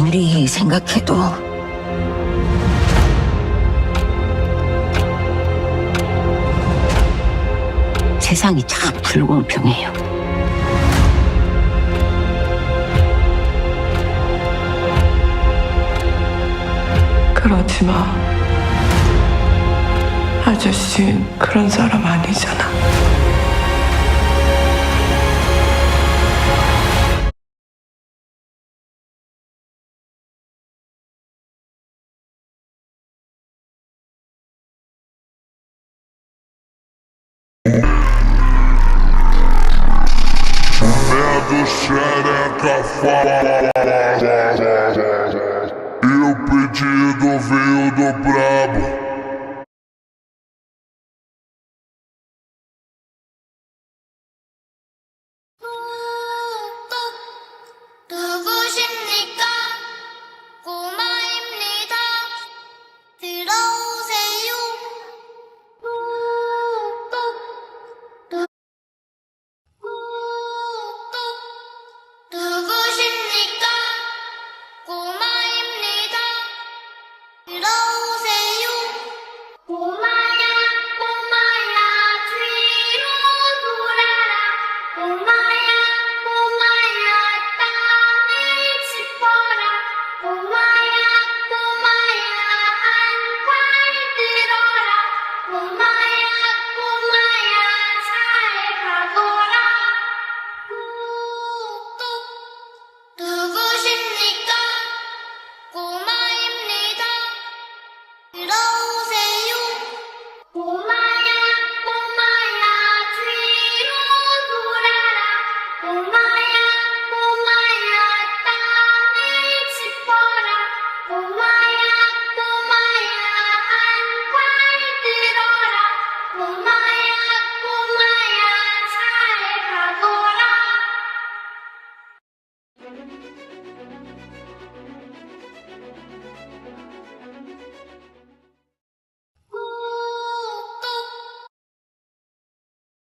아무리 생각해도 세상이 참 불공평해요. 그러지 마. 아저씨 그런 사람 아니잖아. Medo xereca fala. E o pedido veio do brabo. 누구십니까? 꼬마입니다. 들어오세요. 누구십니까? 꼬마입니다. 들어오세요. 꼬마야, 꼬마야, 뒤로 돌아라. 꼬마야, 꼬마야, 땅을 짚어라. 꼬마야, 꼬마야, 한발 들어라. 꼬마야, 꼬마야, 잘 가거라. 누구십니까? 꼬마입니다. 들어오세요. 꼬마야, 꼬마야, 뒤로 돌아라. 꼬마야, 꼬마야, 땅을 짚어라. 꼬마야, 꼬마야, 한발 들어라. 꼬마야, 꼬마야, 잘 가거라.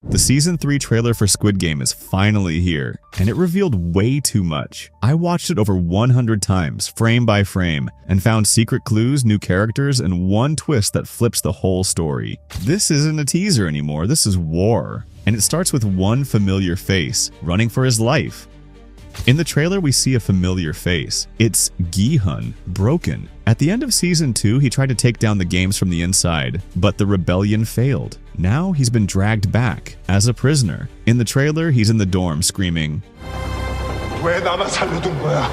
The Season 3 trailer for Squid Game is finally here, and it revealed way too much. I watched it over 100 times, frame by frame, and found secret clues, new characters, and one twist that flips the whole story. This isn't a teaser anymore, this is war. And it starts with one familiar face, running for his life. In the trailer, we see a familiar face. It's Gi-hun, broken. At the end of Season 2, he tried to take down the games from the inside, but the rebellion failed. Now he's been dragged back as a prisoner. In the trailer, he's in the dorm screaming, 왜 나만 살려둔 거야?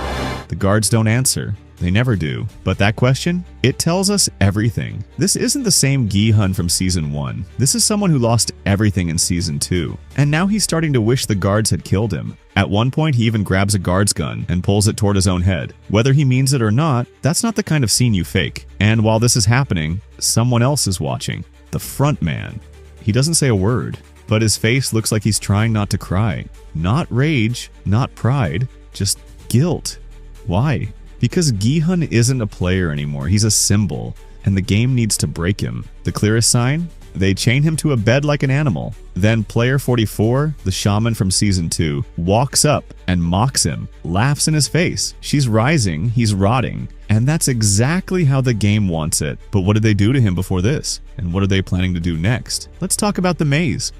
The guards don't answer. They never do. But that question? It tells us everything. This isn't the same Gi-hun from Season 1. This is someone who lost everything in Season 2. And now he's starting to wish the guards had killed him. At one point, he even grabs a guard's gun and pulls it toward his own head. Whether he means it or not, that's not the kind of scene you fake. And while this is happening, someone else is watching. The front man. He doesn't say a word, but his face looks like he's trying not to cry. Not rage, not pride, just guilt. Why? Because Gi-hun isn't a player anymore, he's a symbol, and the game needs to break him. The clearest sign? They chain him to a bed like an animal. Then player 44, the shaman from Season 2, walks up and mocks him, laughs in his face. She's rising, he's rotting. And that's exactly how the game wants it. But what did they do to him before this? And what are they planning to do next? Let's talk about the maze.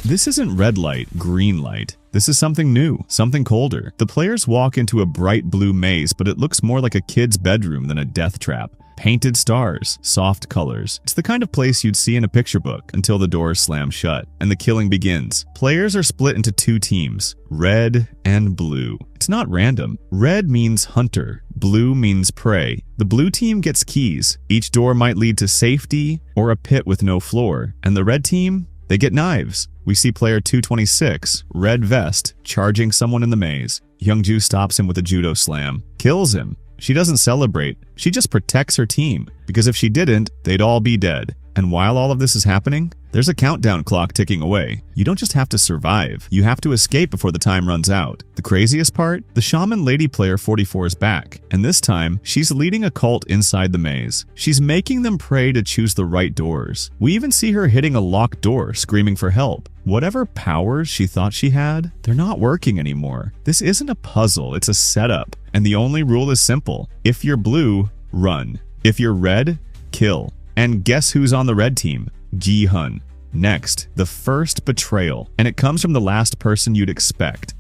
This isn't red light, green light. This is something new, something colder. The players walk into a bright blue maze, but it looks more like a kid's bedroom than a death trap. Painted stars, soft colors. It's the kind of place you'd see in a picture book until the doors slam shut and the killing begins. Players are split into two teams, red and blue. It's not random. Red means hunter, blue means prey. The blue team gets keys. Each door might lead to safety or a pit with no floor. And the red team, they get knives. We see player 226, red vest, charging someone in the maze. Youngju stops him with a judo slam, kills him. She doesn't celebrate, she just protects her team, because if she didn't, they'd all be dead. And while all of this is happening, there's a countdown clock ticking away. You don't just have to survive, you have to escape before the time runs out. The craziest part? The shaman lady player 44 is back, and this time, she's leading a cult inside the maze. She's making them pray to choose the right doors. We even see her hitting a locked door, screaming for help. Whatever powers she thought she had, they're not working anymore. This isn't a puzzle, it's a setup. And the only rule is simple. If you're blue, run. If you're red, kill. And guess who's on the red team? Gi-hun. Next, the first betrayal. And it comes from the last person you'd expect.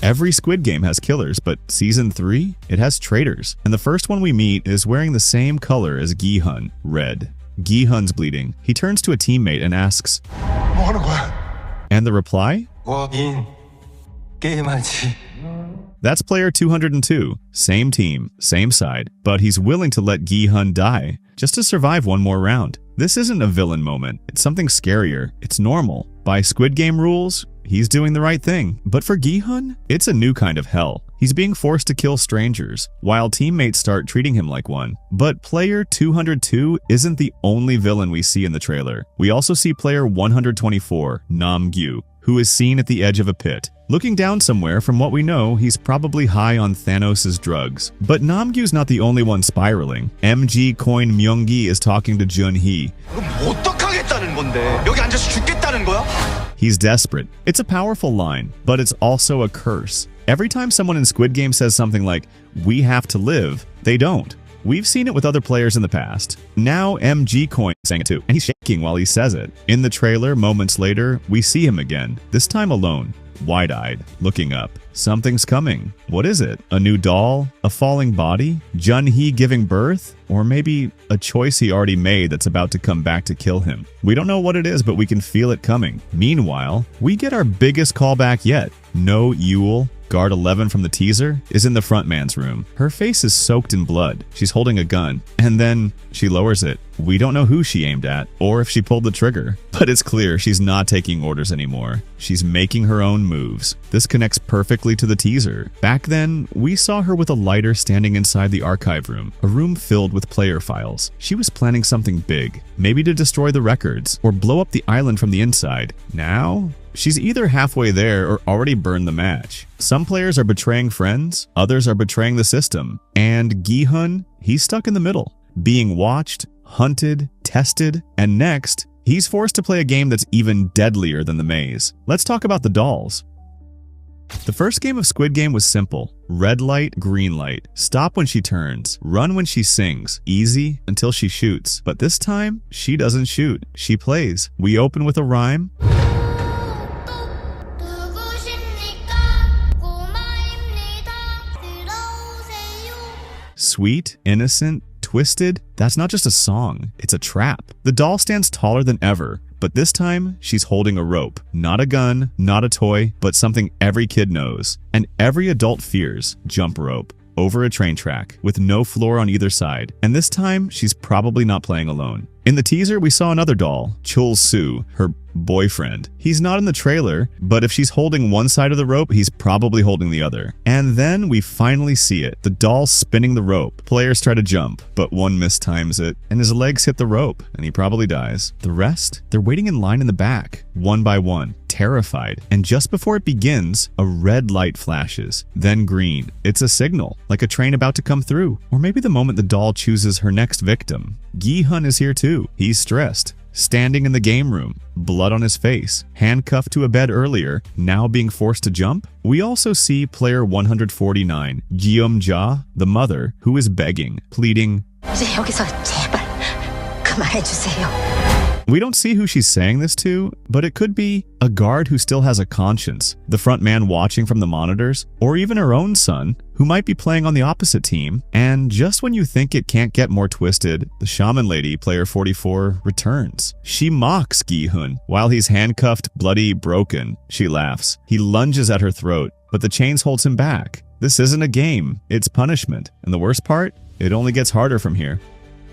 Every Squid Game has killers, but Season 3, it has traitors. And the first one we meet is wearing the same color as Gi-hun, red. Gi-hun's bleeding. He turns to a teammate and asks, 뭐 하는 거야? and the reply? 인 게임하지. That's player 202. Same team, same side, but he's willing to let Gi-hun die just to survive one more round. This isn't a villain moment. It's something scarier. It's normal. By Squid Game rules, he's doing the right thing. But for Gi-hun, it's a new kind of hell. He's being forced to kill strangers, while teammates start treating him like one. But player 202 isn't the only villain we see in the trailer. We also see player 124, Nam-gyu, who is seen at the edge of a pit. Looking down somewhere, from what we know, he's probably high on Thanos' drugs. But Nam-gyu's not the only one spiraling. MG Coin Myung-gi is talking to Jun-hee. 어떡하겠다는 건데? 여기 앉아서 죽겠다는 거야? He's desperate. It's a powerful line, but it's also a curse. Every time someone in Squid Game says something like, "We have to live," they don't. We've seen it with other players in the past. Now MG Coin is saying it too, and he's shaking while he says it. In the trailer, moments later, we see him again, this time alone, wide-eyed, looking up. Something's coming. What is it? A new doll? A falling body? Jun-hee giving birth? Or maybe a choice he already made that's about to come back to kill him? We don't know what it is, but we can feel it coming. Meanwhile, we get our biggest callback yet. No Yule, Guard 11 from the teaser, is in the front man's room. Her face is soaked in blood. She's holding a gun, and then she lowers it. We don't know who she aimed at, or if she pulled the trigger, but it's clear she's not taking orders anymore. She's making her own moves. This connects perfectly to the teaser. Back then, we saw her with a lighter standing inside the archive room, a room filled with player files. She was planning something big, maybe to destroy the records, or blow up the island from the inside. Now, she's either halfway there or already burned the match. Some players are betraying friends, others are betraying the system, and Gi-hun, he's stuck in the middle, being watched, hunted, tested, and next, he's forced to play a game that's even deadlier than the maze. Let's talk about the dolls. The first game of Squid Game was simple. Red light, green light. Stop when she turns. Run when she sings. Easy until she shoots. But this time, she doesn't shoot. She plays. We open with a rhyme. 누구십니까? 꼬마입니다. 들어오세요. Sweet, innocent, twisted. That's not just a song, it's a trap. The doll stands taller than ever, but this time she's holding a rope. Not a gun, not a toy, but something every kid knows and every adult fears: jump rope. Over a train track, with no floor on either side. And this time, she's probably not playing alone. In the teaser, we saw another doll, Chul-soo, her boyfriend. He's not in the trailer, but if she's holding one side of the rope, he's probably holding the other. And then we finally see it, the doll spinning the rope. Players try to jump, but one mistimes it, and his legs hit the rope, and he probably dies. The rest, they're waiting in line in the back, one by one, terrified. And just before it begins, a red light flashes, then green. It's a signal, like a train about to come through, or maybe the moment the doll chooses her next victim. Gi-hun is here too. He's stressed, standing in the game room, blood on his face, handcuffed to a bed earlier, now being forced to jump. We also see player 149, Jeom-ja, the mother, who is begging, pleading, 이제 여기서 제발 그만해주세요. We don't see who she's saying this to, but it could be a guard who still has a conscience, the front man watching from the monitors, or even her own son, who might be playing on the opposite team. And just when you think it can't get more twisted, the shaman lady, player 44, returns. She mocks Gi-hun while he's handcuffed, bloody, broken. She laughs. He lunges at her throat, but the chains holds him back. This isn't a game, it's punishment. And the worst part? It only gets harder from here.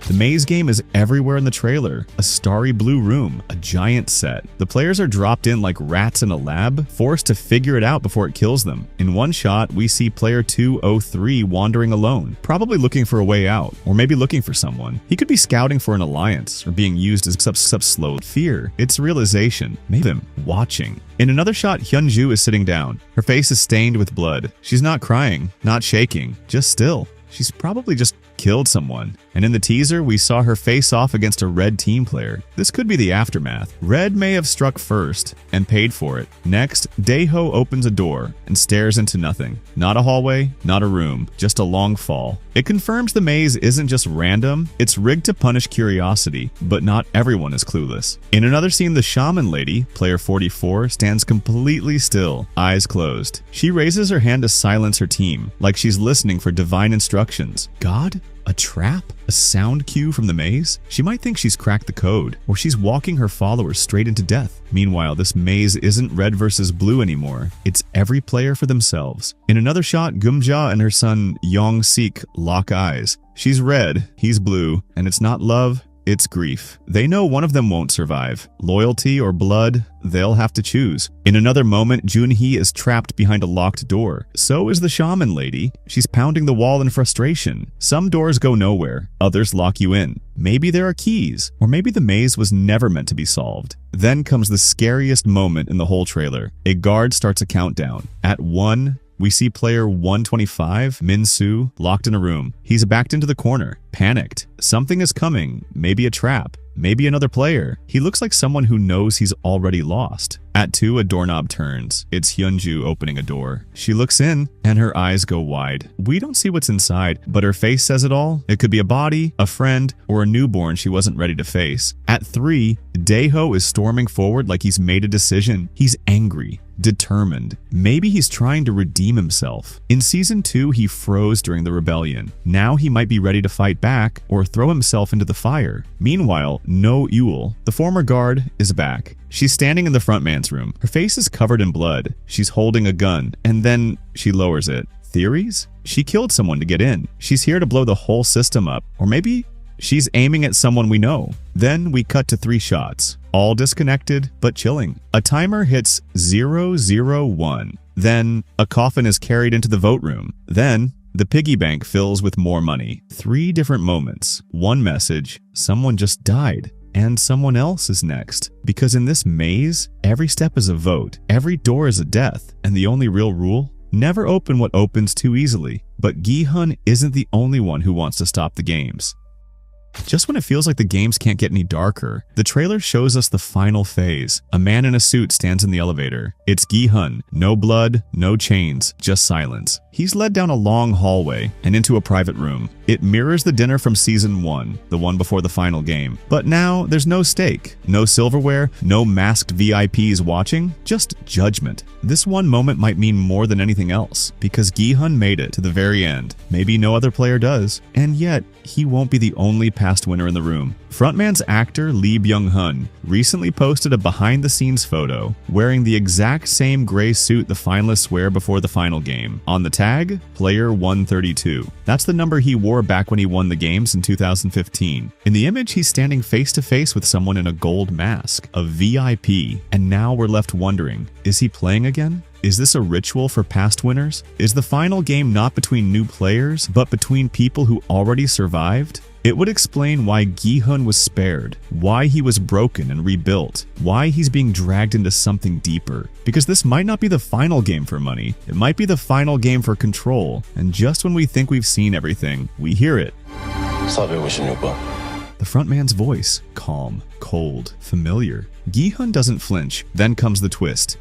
The maze game is everywhere in the trailer. A starry blue room, a giant set. The players are dropped in like rats in a lab, forced to figure it out before it kills them. In one shot, we see player 203 wandering alone, probably looking for a way out, or maybe looking for someone. He could be scouting for an alliance, or being used as slow fear. It's realization, maybe him watching. In another shot, Hyunju is sitting down. Her face is stained with blood. She's not crying, not shaking, just still. She's probably just killed someone. And in the teaser, we saw her face off against a red team player. This could be the aftermath. Red may have struck first and paid for it. Next, Daeho opens a door and stares into nothing. Not a hallway, not a room, just a long fall. It confirms the maze isn't just random, it's rigged to punish curiosity, but not everyone is clueless. In another scene, the shaman lady, player 44, stands completely still, eyes closed. She raises her hand to silence her team, like she's listening for divine instructions. God? A trap? A sound cue from the maze? She might think she's cracked the code, or she's walking her followers straight into death. Meanwhile, this maze isn't red versus blue anymore. It's every player for themselves. In another shot, Gumja and her son Yong-sik lock eyes. She's red, he's blue, and it's not love, it's grief. They know one of them won't survive. Loyalty or blood, they'll have to choose. In another moment, Junhee is trapped behind a locked door. So is the shaman lady. She's pounding the wall in frustration. Some doors go nowhere. Others lock you in. Maybe there are keys. Or maybe the maze was never meant to be solved. Then comes the scariest moment in the whole trailer. A guard starts a countdown. At 1, we see player 125, Min-soo, locked in a room. He's backed into the corner, panicked. Something is coming, maybe a trap, maybe another player. He looks like someone who knows he's already lost. At 2, a doorknob turns. It's Hyunju opening a door. She looks in, and her eyes go wide. We don't see what's inside, but her face says it all. It could be a body, a friend, or a newborn she wasn't ready to face. At 3, Daeho is storming forward like he's made a decision. He's angry, determined. Maybe he's trying to redeem himself. In Season 2, he froze during the rebellion. Now he might be ready to fight back or throw himself into the fire. Meanwhile, No Yul, the former guard, is back. She's standing in the front man's room. Her face is covered in blood. She's holding a gun, and then she lowers it. Theories? She killed someone to get in. She's here to blow the whole system up. Or maybe she's aiming at someone we know. Then we cut to 3 shots, all disconnected but chilling. A timer hits 001. Then a coffin is carried into the vote room. Then the piggy bank fills with more money. 3 different moments. One message, someone just died. And someone else is next. Because in this maze, every step is a vote, every door is a death, and the only real rule? Never open what opens too easily. But Gi-hun isn't the only one who wants to stop the games. Just when it feels like the games can't get any darker, the trailer shows us the final phase. A man in a suit stands in the elevator. It's Gi-hun. No blood, no chains, just silence. He's led down a long hallway and into a private room. It mirrors the dinner from Season 1, the one before the final game. But now there's no steak, no silverware, no masked VIPs watching, just judgment. This one moment might mean more than anything else, because Gi-hun made it to the very end. Maybe no other player does, and yet he won't be the only past winner in the room. Frontman's actor Lee Byung-hun recently posted a behind-the-scenes photo wearing the exact same gray suit the finalists wear before the final game. On the tag, player 132. That's the number he wore back when he won the games in 2015. In the image, he's standing face-to-face with someone in a gold mask, a VIP, and now we're left wondering, is he playing again? Is this a ritual for past winners? Is the final game not between new players, but between people who already survived? It would explain why Gi-hun was spared, why he was broken and rebuilt, why he's being dragged into something deeper. Because this might not be the final game for money, it might be the final game for control, and just when we think we've seen everything, we hear it. 456번. The frontman's voice, calm, cold, familiar. Gi-hun doesn't flinch, then comes the twist.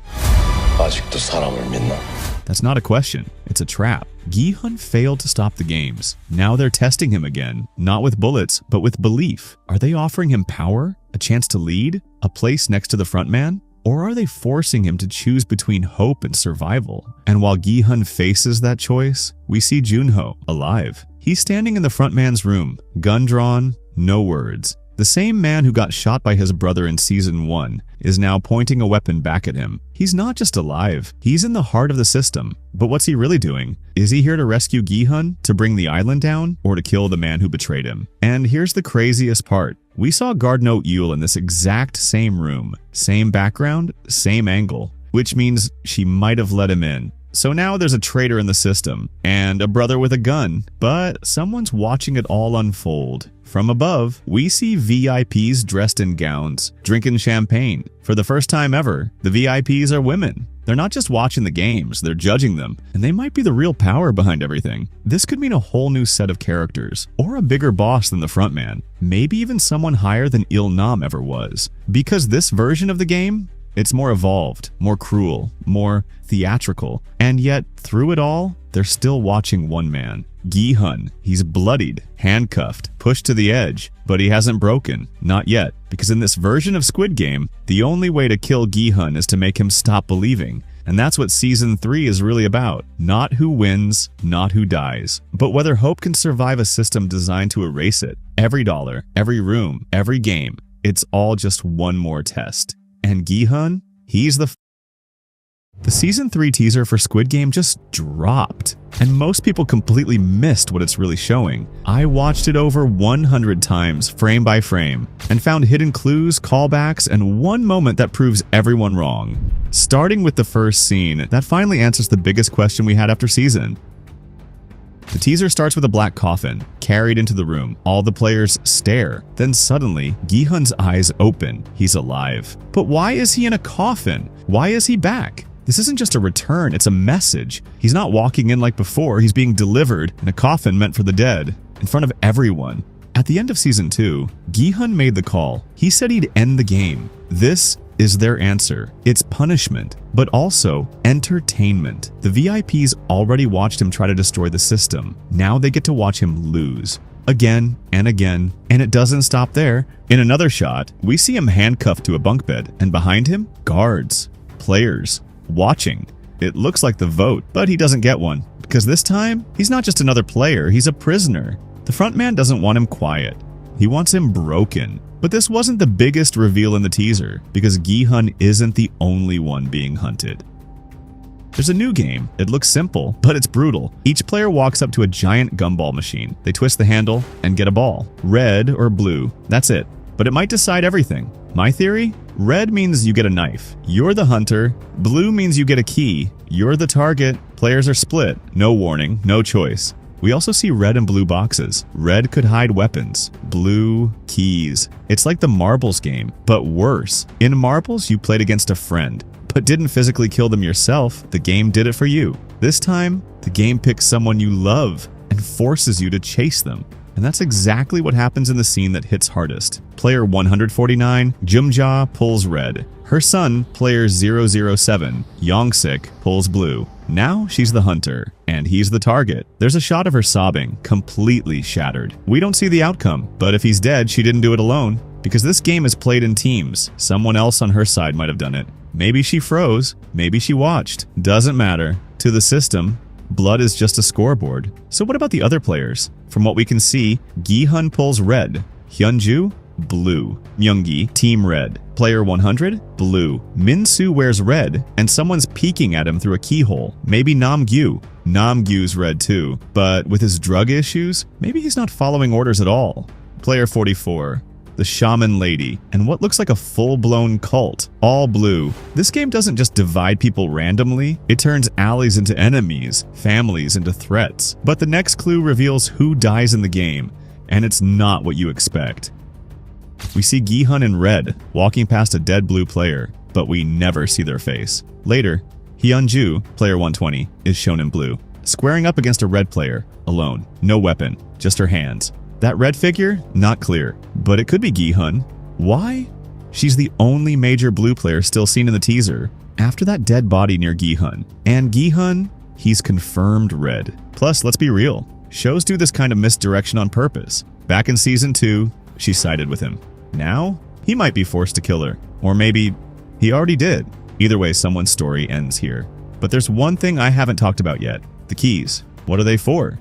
아직도 사람을 믿나? That's not a question, it's a trap. Gi-hun failed to stop the games. Now they're testing him again, not with bullets, but with belief. Are they offering him power? A chance to lead? A place next to the frontman? Or are they forcing him to choose between hope and survival? And while Gi-hun faces that choice, we see Junho, alive. He's standing in the frontman's room, gun drawn, no words. The same man who got shot by his brother in Season 1 is now pointing a weapon back at him. He's not just alive, he's in the heart of the system. But what's he really doing? Is he here to rescue Gi-hun, to bring the island down, or to kill the man who betrayed him? And here's the craziest part. We saw guard No Yul in this exact same room, same background, same angle, which means she might have let him in. So now there's a traitor in the system, and a brother with a gun, but someone's watching it all unfold. From above, we see VIPs dressed in gowns, drinking champagne. For the first time ever, the VIPs are women. They're not just watching the games, they're judging them, and they might be the real power behind everything. This could mean a whole new set of characters, or a bigger boss than the frontman, maybe even someone higher than Il Nam ever was. Because this version of the game, it's more evolved, more cruel, more theatrical, and yet, through it all, they're still watching one man. Gi-hun. He's bloodied, handcuffed, pushed to the edge, but he hasn't broken. Not yet. Because in this version of Squid Game, the only way to kill Gi-hun is to make him stop believing. And that's what Season 3 is really about. Not who wins, not who dies, but whether hope can survive a system designed to erase it. Every dollar, every room, every game. It's all just one more test. And Gi-hun? He's the Season 3 teaser for Squid Game just dropped, and most people completely missed what it's really showing. I watched it over 100 times, frame by frame, and found hidden clues, callbacks, and one moment that proves everyone wrong. Starting with the first scene, that finally answers the biggest question we had after season. The teaser starts with a black coffin, carried into the room. All the players stare. Then suddenly, Gi-hun's eyes open. He's alive. But why is he in a coffin? Why is he back? This isn't just a return, it's a message. He's not walking in like before, he's being delivered in a coffin meant for the dead, in front of everyone. At the end of Season 2, Gi-hun made the call. He said he'd end the game. This is their answer. It's punishment, but also entertainment. The VIPs already watched him try to destroy the system. Now they get to watch him lose. Again and again, and it doesn't stop there. In another shot, we see him handcuffed to a bunk bed, and behind him, guards, players, watching. It looks like the vote, but he doesn't get one, because this time, he's not just another player, he's a prisoner. The frontman doesn't want him quiet. He wants him broken. But this wasn't the biggest reveal in the teaser, because Gi-hun isn't the only one being hunted. There's a new game. It looks simple, but it's brutal. Each player walks up to a giant gumball machine. They twist the handle and get a ball. Red or blue, that's it. But it might decide everything. My theory? Red means you get a knife. You're the hunter. Blue means you get a key. You're the target. Players are split. No warning, no choice. We also see red and blue boxes. Red could hide weapons. Blue, keys. It's like the marbles game, but worse. In marbles, you played against a friend, but didn't physically kill them yourself. The game did it for you. This time, the game picks someone you love and forces you to chase them. And that's exactly what happens in the scene that hits hardest. Player 149, Jumja, pulls red. Her son, player 007, Yongsik, pulls blue. Now she's the hunter, and he's the target. There's a shot of her sobbing, completely shattered. We don't see the outcome, but if he's dead, she didn't do it alone. Because this game is played in teams. Someone else on her side might have done it. Maybe she froze, maybe she watched. Doesn't matter. To the system, blood is just a scoreboard. So what about the other players? From what we can see, Gi-hun pulls red. Hyunju, blue. Myunggi, team red. Player 100, blue. Min-soo wears red, and someone's peeking at him through a keyhole. Maybe Nam-gyu. Nam-gyu's red too, but with his drug issues, maybe he's not following orders at all. Player 44, the shaman lady, and what looks like a full-blown cult. All blue. This game doesn't just divide people randomly, it turns allies into enemies, families into threats. But the next clue reveals who dies in the game, and it's not what you expect. We see Gi-hun in red, walking past a dead blue player, but we never see their face. Later, Hyunju, player 120, is shown in blue, squaring up against a red player, alone. No weapon, just her hands. That red figure? Not clear, but it could be Gi-hun. Why? She's the only major blue player still seen in the teaser, after that dead body near Gi-hun. And Gi-hun, he's confirmed red. Plus, let's be real, shows do this kind of misdirection on purpose. Back in Season 2, she sided with him. Now, he might be forced to kill her. Or maybe he already did. Either way, someone's story ends here. But there's one thing I haven't talked about yet. The keys. What are they for?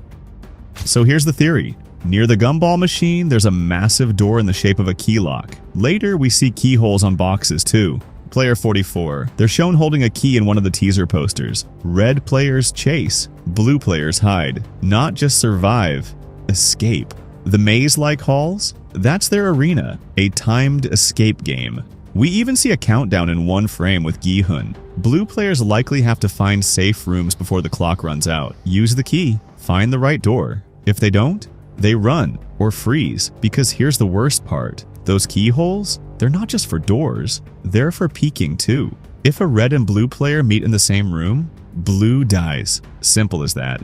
So here's the theory. Near the gumball machine, there's a massive door in the shape of a key lock. Later, we see keyholes on boxes too. Player 44. They're shown holding a key in one of the teaser posters. Red players chase. Blue players hide. Not just survive, escape. The maze-like halls? That's their arena, a timed escape game. We even see a countdown in one frame with Gi-hun. Blue players likely have to find safe rooms before the clock runs out. Use the key, find the right door. If they don't, they run or freeze, because here's the worst part. Those keyholes, they're not just for doors, they're for peeking too. If a red and blue player meet in the same room, blue dies. Simple as that.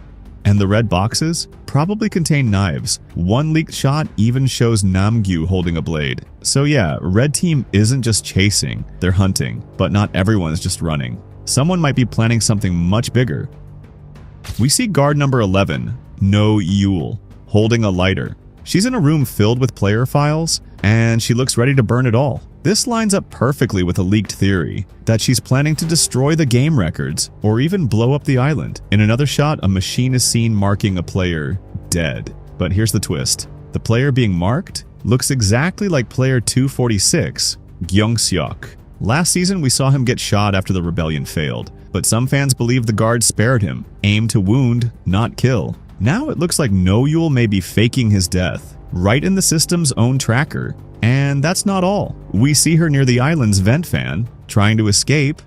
And the red boxes probably contain knives. One leaked shot even shows Namgyu holding a blade. So yeah, red team isn't just chasing, they're hunting, but not everyone's just running. Someone might be planning something much bigger. We see guard number 11, No Yule, holding a lighter. She's in a room filled with player files, and she looks ready to burn it all. This lines up perfectly with a leaked theory that she's planning to destroy the game records or even blow up the island. In another shot, a machine is seen marking a player dead. But here's the twist. The player being marked looks exactly like player 246, Gyeongseok. Last season, we saw him get shot after the rebellion failed, but some fans believe the guard spared him, aimed to wound, not kill. Now it looks like No Yule may be faking his death, right in the system's own tracker. And that's not all. We see her near the island's vent fan, trying to escape.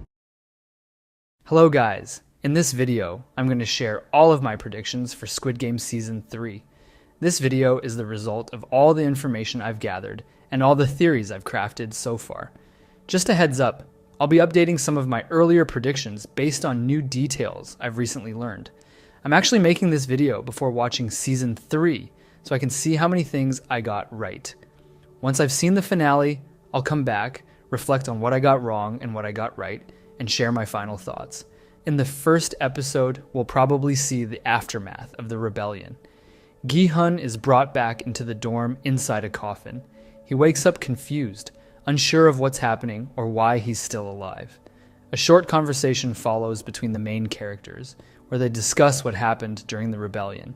Hello guys, in this video, I'm going to share all of my predictions for Squid Game Season 3. This video is the result of all the information I've gathered and all the theories I've crafted so far. Just a heads up, I'll be updating some of my earlier predictions based on new details I've recently learned. I'm actually making this video before watching Season 3, so I can see how many things I got right. Once I've seen the finale, I'll come back, reflect on what I got wrong and what I got right, and share my final thoughts. In the first episode, we'll probably see the aftermath of the rebellion. Gi-hun is brought back into the dorm inside a coffin. He wakes up confused, unsure of what's happening or why he's still alive. A short conversation follows between the main characters, where they discuss what happened during the rebellion.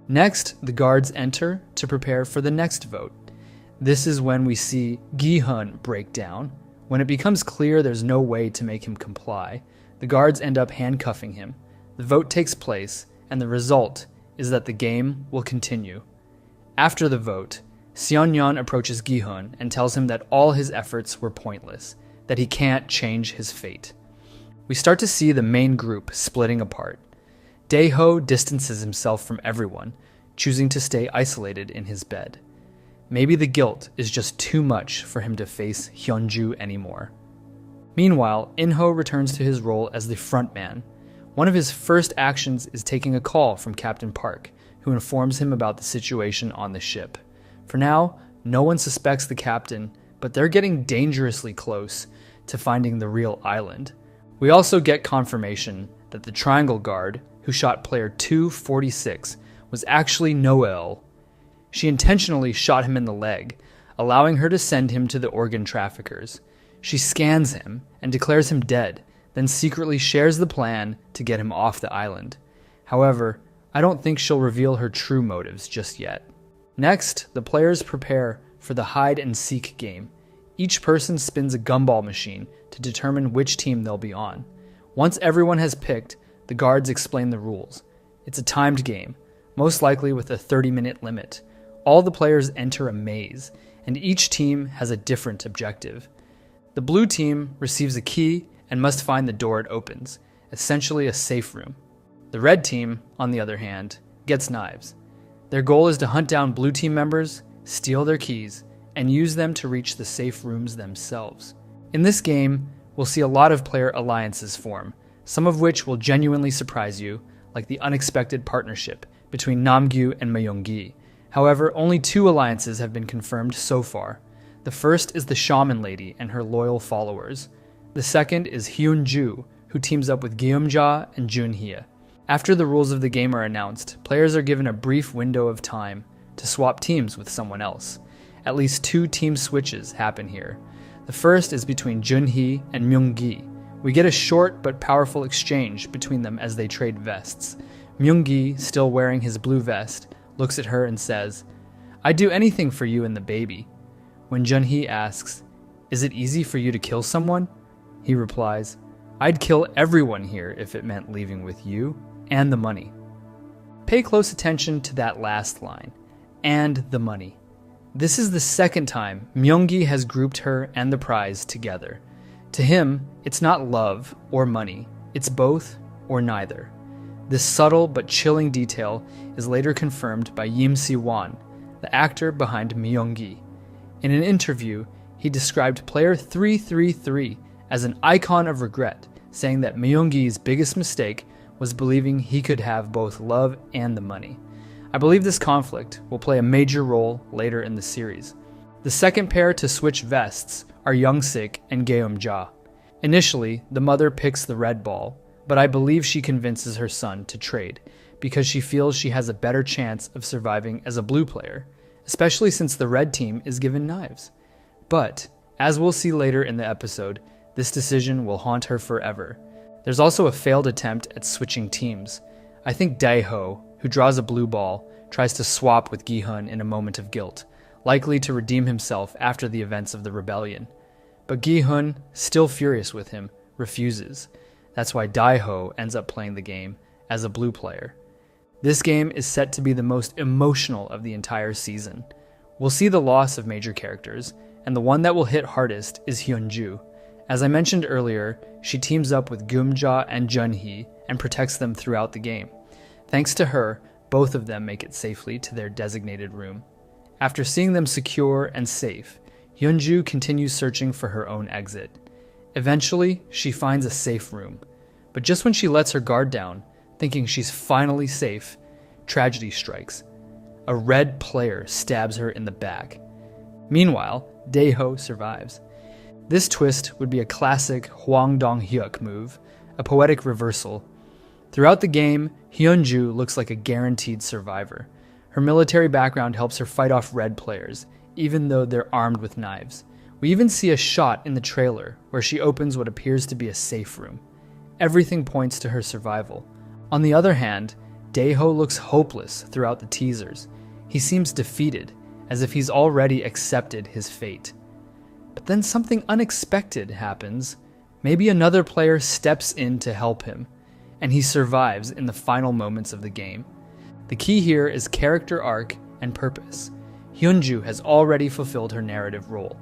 Next, the guards enter to prepare for the next vote. This is when we see Gi-hun break down. When it becomes clear there's no way to make him comply, the guards end up handcuffing him. The vote takes place, and the result is that the game will continue. After the vote, Seon-yeon approaches Gi-hun and tells him that all his efforts were pointless, that he can't change his fate. We start to see the main group splitting apart. Dae-ho distances himself from everyone, choosing to stay isolated in his bed. Maybe the guilt is just too much for him to face Hyunju anymore. Meanwhile, In-ho returns to his role as the frontman. One of his first actions is taking a call from Captain Park, who informs him about the situation on the ship. For now, no one suspects the captain, but they're getting dangerously close to finding the real island. We also get confirmation that the Triangle Guard, who shot player 246, was actually Noel. She intentionally shot him in the leg, allowing her to send him to the organ traffickers. She scans him and declares him dead, then secretly shares the plan to get him off the island. However, I don't think she'll reveal her true motives just yet. Next, the players prepare for the hide-and-seek game. Each person spins a gumball machine to determine which team they'll be on. Once everyone has picked, the guards explain the rules. It's a timed game, most likely with a 30-minute limit. All the players enter a maze, and each team has a different objective. The blue team receives a key and must find the door it opens, essentially a safe room. The red team, on the other hand, gets knives. Their goal is to hunt down blue team members, steal their keys, and use them to reach the safe rooms themselves. In this game, we'll see a lot of player alliances form, some of which will genuinely surprise you, like the unexpected partnership between Namgyu and Myung-gi. However, only 2 alliances have been confirmed so far. The first is the Shaman Lady and her loyal followers. The second is Hyunju, who teams up with Gyeomja and Junhye. After the rules of the game are announced, players are given a brief window of time to swap teams with someone else. At least 2 team switches happen here. The first is between Junhye and Myung-gi. We get a short but powerful exchange between them as they trade vests. Myung-gi, still wearing his blue vest, looks at her and says, "I'd do anything for you and the baby." When Junhee asks, "Is it easy for you to kill someone?" he replies, "I'd kill everyone here if it meant leaving with you and the money." Pay close attention to that last line, "and the money." This is the second time Myung-gi has grouped her and the prize together. To him, it's not love or money, it's both or neither. This subtle but chilling detail is later confirmed by Yim Si-won, the actor behind Myung-gi. In an interview, he described player 333 as an icon of regret, saying that Myung-gi's biggest mistake was believing he could have both love and the money. I believe this conflict will play a major role later in the series. The second pair to switch vests are Young-sik and Geum-ja. Initially, the mother picks the red ball, but I believe she convinces her son to trade because she feels she has a better chance of surviving as a blue player, especially since the red team is given knives. But, as we'll see later in the episode, this decision will haunt her forever. There's also a failed attempt at switching teams. I think Daeho, who draws a blue ball, tries to swap with Gi-hun in a moment of guilt, likely to redeem himself after the events of the rebellion. But Gi-hun, still furious with him, refuses. That's why Daeho ends up playing the game as a blue player. This game is set to be the most emotional of the entire season. We'll see the loss of major characters, and the one that will hit hardest is Hyunju. As I mentioned earlier, she teams up with Geum-ja and Junhee and protects them throughout the game. Thanks to her, both of them make it safely to their designated room. After seeing them secure and safe, Hyunju continues searching for her own exit. Eventually, she finds a safe room, but just when she lets her guard down, thinking she's finally safe, tragedy strikes. A red player stabs her in the back. Meanwhile, Daeho survives. This twist would be a classic Hwang Dong-hyuk move, a poetic reversal. Throughout the game, Hyunju looks like a guaranteed survivor. Her military background helps her fight off red players, even though they're armed with knives. We even see a shot in the trailer where she opens what appears to be a safe room. Everything points to her survival. On the other hand, Daeho looks hopeless throughout the teasers. He seems defeated, as if he's already accepted his fate. But then something unexpected happens. Maybe another player steps in to help him, and he survives in the final moments of the game. The key here is character arc and purpose. Hyunju has already fulfilled her narrative role.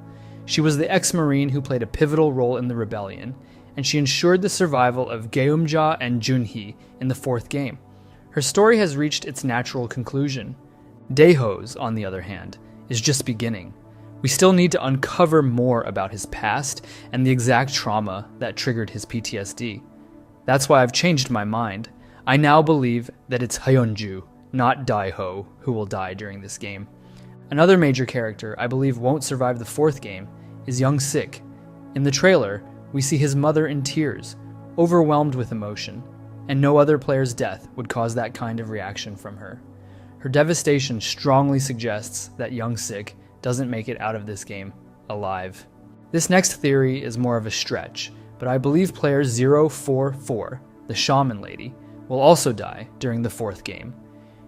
She was the ex-Marine who played a pivotal role in the rebellion, and she ensured the survival of Geum-ja and Junhee in the fourth game. Her story has reached its natural conclusion. Daeho's, on the other hand, is just beginning. We still need to uncover more about his past and the exact trauma that triggered his PTSD. That's why I've changed my mind. I now believe that it's Hyunju, not Daeho, who will die during this game. Another major character I believe won't survive the fourth game is Young-sik. In the trailer, we see his mother in tears, overwhelmed with emotion, and no other player's death would cause that kind of reaction from her. Her devastation strongly suggests that Young-sik doesn't make it out of this game alive. This next theory is more of a stretch, but I believe player 044, the shaman lady, will also die during the fourth game.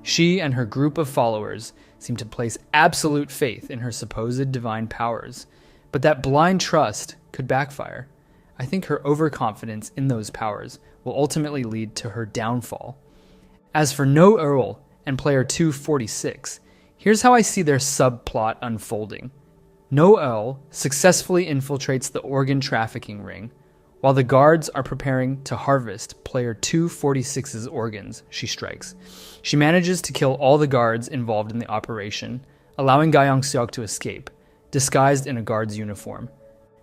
She and her group of followers seem to place absolute faith in her supposed divine powers, but that blind trust could backfire. I think her overconfidence in those powers will ultimately lead to her downfall. As for No Earl and player 246, here's how I see their subplot unfolding. No Earl successfully infiltrates the organ trafficking ring, while the guards are preparing to harvest player 246's organs. She strikes. She manages to kill all the guards involved in the operation, allowing Ga Young-seok to escape, disguised in a guard's uniform.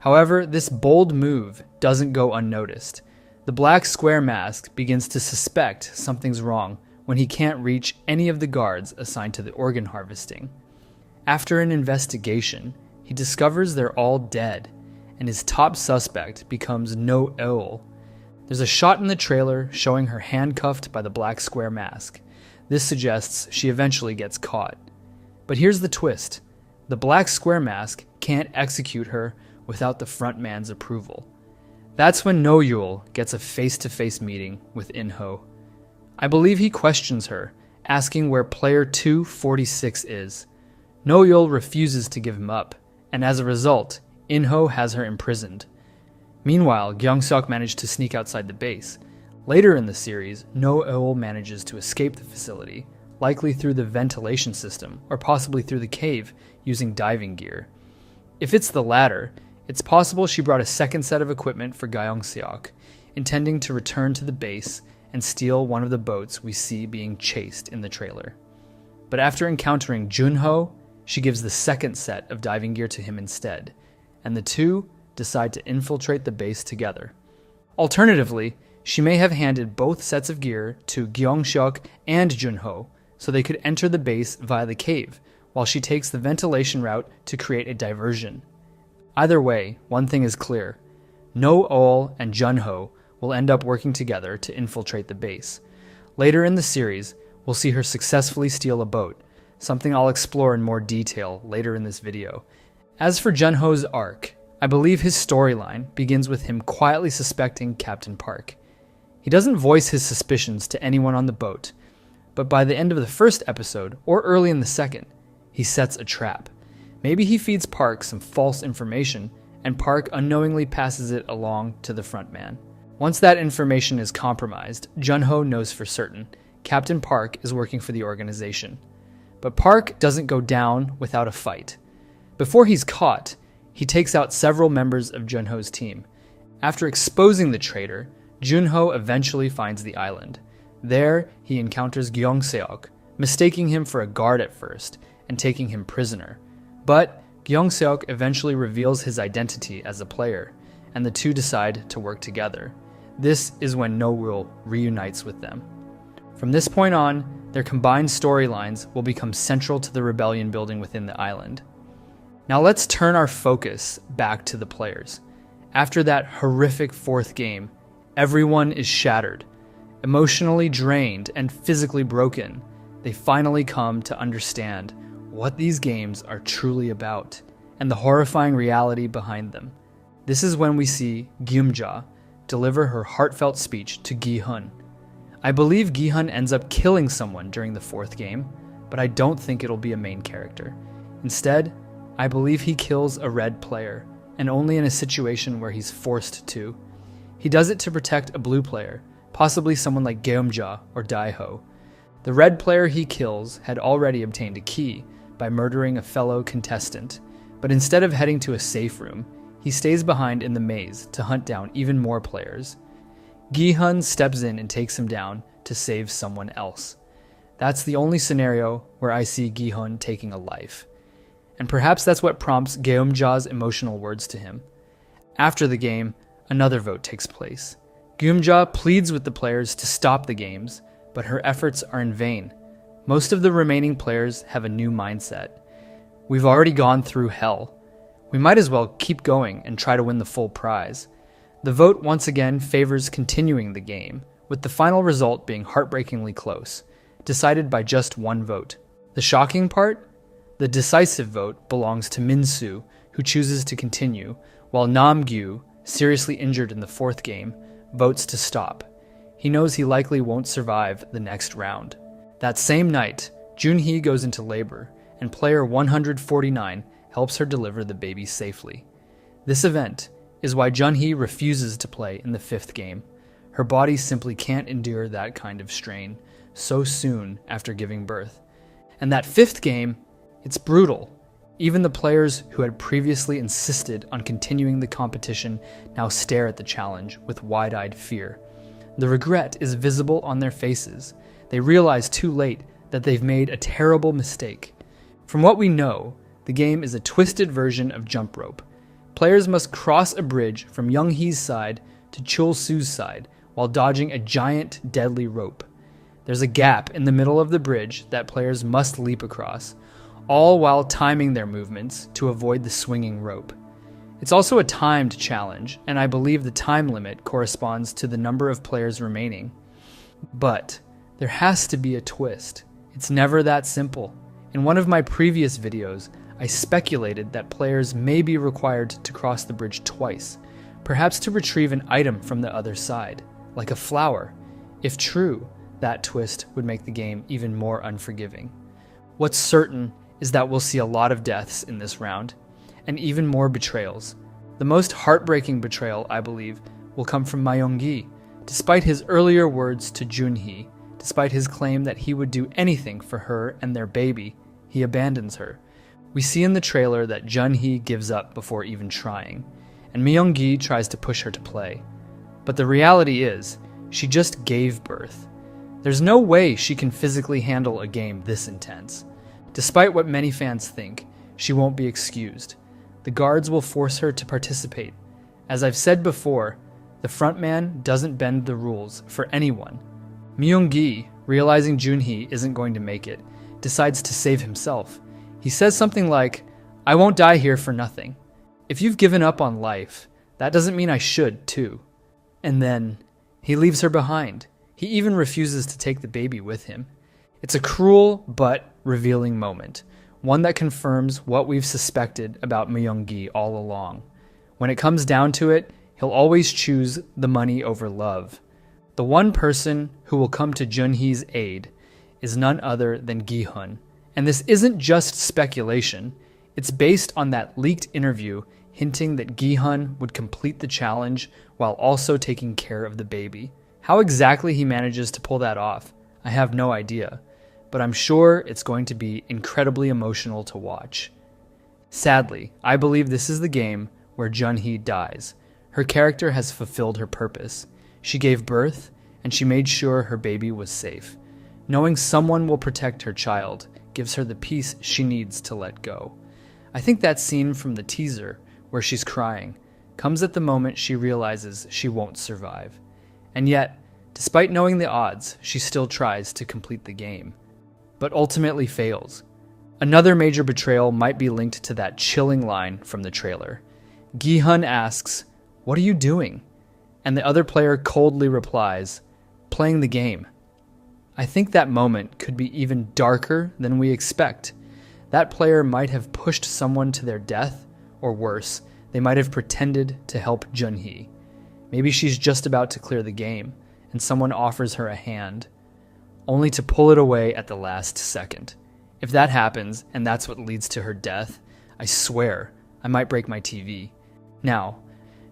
However, this bold move doesn't go unnoticed. The black square mask begins to suspect something's wrong when he can't reach any of the guards assigned to the organ harvesting. After an investigation, he discovers they're all dead, and his top suspect becomes No Eul. There's a shot in the trailer showing her handcuffed by the black square mask. This suggests she eventually gets caught. But here's the twist. The black square mask can't execute her without the front man's approval. That's when No Eul gets a face-to-face meeting with In-ho. I believe he questions her, asking where player 246 is. No Eul refuses to give him up, and as a result, In-ho has her imprisoned. Meanwhile, Gyeong-seok managed to sneak outside the base. Later in the series, No Eul manages to escape the facility, likely through the ventilation system, or possibly through the cave using diving gear. If it's the latter, it's possible she brought a second set of equipment for Ga Young-seok, intending to return to the base and steal one of the boats we see being chased in the trailer. But after encountering Junho, she gives the second set of diving gear to him instead, and the two decide to infiltrate the base together. Alternatively, she may have handed both sets of gear to Gyeong-seok and Junho so they could enter the base via the cave, while she takes the ventilation route to create a diversion. Either way, one thing is clear. No-ol and Junho will end up working together to infiltrate the base. Later in the series, we'll see her successfully steal a boat, something I'll explore in more detail later in this video. As for Junho's arc, I believe his storyline begins with him quietly suspecting Captain Park. He doesn't voice his suspicions to anyone on the boat, but by the end of the first episode, or early in the second, he sets a trap. Maybe he feeds Park some false information, and Park unknowingly passes it along to the front man. Once that information is compromised, Junho knows for certain Captain Park is working for the organization. But Park doesn't go down without a fight. Before he's caught, he takes out several members of Junho's team. After exposing the traitor, Junho eventually finds the island. There, he encounters Gyeong-seok, mistaking him for a guard at first, and taking him prisoner. But Gyeong-seok eventually reveals his identity as a player, and the two decide to work together. This is when No-Rule reunites with them. From this point on, their combined storylines will become central to the rebellion building within the island. Now let's turn our focus back to the players. After that horrific fourth game, everyone is shattered, emotionally drained, and physically broken. They finally come to understand what these games are truly about, and the horrifying reality behind them. This is when we see Gyumja deliver her heartfelt speech to Gi-hun. I believe Gi-hun ends up killing someone during the fourth game, but I don't think it'll be a main character. Instead, I believe he kills a red player, and only in a situation where he's forced to. He does it to protect a blue player, possibly someone like Geumja or Daiho. The red player he kills had already obtained a key by murdering a fellow contestant, but instead of heading to a safe room, he stays behind in the maze to hunt down even more players. Gi-hun steps in and takes him down to save someone else. That's the only scenario where I see Gi-hun taking a life. And perhaps that's what prompts Geumja's emotional words to him. After the game, another vote takes place. Geumja pleads with the players to stop the games, but her efforts are in vain. Most of the remaining players have a new mindset. We've already gone through hell. We might as well keep going and try to win the full prize. The vote once again favors continuing the game, with the final result being heartbreakingly close, decided by just one vote. The shocking part? The decisive vote belongs to Min-soo, who chooses to continue, while Nam-gyu, seriously injured in the fourth game, votes to stop. He knows he likely won't survive the next round. That same night, Junhee goes into labor, and player 149 helps her deliver the baby safely. This event is why Junhee refuses to play in the fifth game. Her body simply can't endure that kind of strain so soon after giving birth. And that fifth game, it's brutal. Even the players who had previously insisted on continuing the competition now stare at the challenge with wide-eyed fear. The regret is visible on their faces. They realize too late that they've made a terrible mistake. From what we know, the game is a twisted version of jump rope. Players must cross a bridge from Young-hee's side to Chul-soo's side while dodging a giant, deadly rope. There's a gap in the middle of the bridge that players must leap across, all while timing their movements to avoid the swinging rope. It's also a timed challenge, and I believe the time limit corresponds to the number of players remaining. But there has to be a twist. It's never that simple. In one of my previous videos, I speculated that players may be required to cross the bridge twice, perhaps to retrieve an item from the other side, like a flower. If true, that twist would make the game even more unforgiving. What's certain is that we'll see a lot of deaths in this round, and even more betrayals. The most heartbreaking betrayal, I believe, will come from Myung-gi. Despite his earlier words to Junhee, despite his claim that he would do anything for her and their baby, he abandons her. We see in the trailer that Junhee gives up before even trying, and Myung-gi tries to push her to play. But the reality is, she just gave birth. There's no way she can physically handle a game this intense. Despite what many fans think, she won't be excused. The guards will force her to participate, As I've said before, the frontman doesn't bend the rules for anyone. Myung-gi, realizing Junhee isn't going to make it, decides to save himself. He says something like, "I won't die here for nothing. If you've given up on life, that doesn't mean I should, too." And then he leaves her behind. He even refuses to take the baby with him. It's a cruel but revealing moment, one that confirms what we've suspected about Myung-gi all along. When it comes down to it, he'll always choose the money over love. The one person who will come to Junhee's aid is none other than Gi-hun. And this isn't just speculation. It's based on that leaked interview hinting that Gi-hun would complete the challenge while also taking care of the baby. How exactly he manages to pull that off, I have no idea, but I'm sure it's going to be incredibly emotional to watch. Sadly, I believe this is the game where Junhee dies. Her character has fulfilled her purpose. She gave birth, and she made sure her baby was safe. Knowing someone will protect her child gives her the peace she needs to let go. I think that scene from the teaser, where she's crying, comes at the moment she realizes she won't survive. And yet, despite knowing the odds, she still tries to complete the game, but ultimately fails. Another major betrayal might be linked to that chilling line from the trailer. Gi-hun asks, "What are you doing?" And the other player coldly replies, "Playing the game." I think that moment could be even darker than we expect. That player might have pushed someone to their death, or worse, they might have pretended to help Junhee. Maybe she's just about to clear the game, and someone offers her a hand, only to pull it away at the last second. If that happens, and that's what leads to her death, I swear I might break my TV. Now,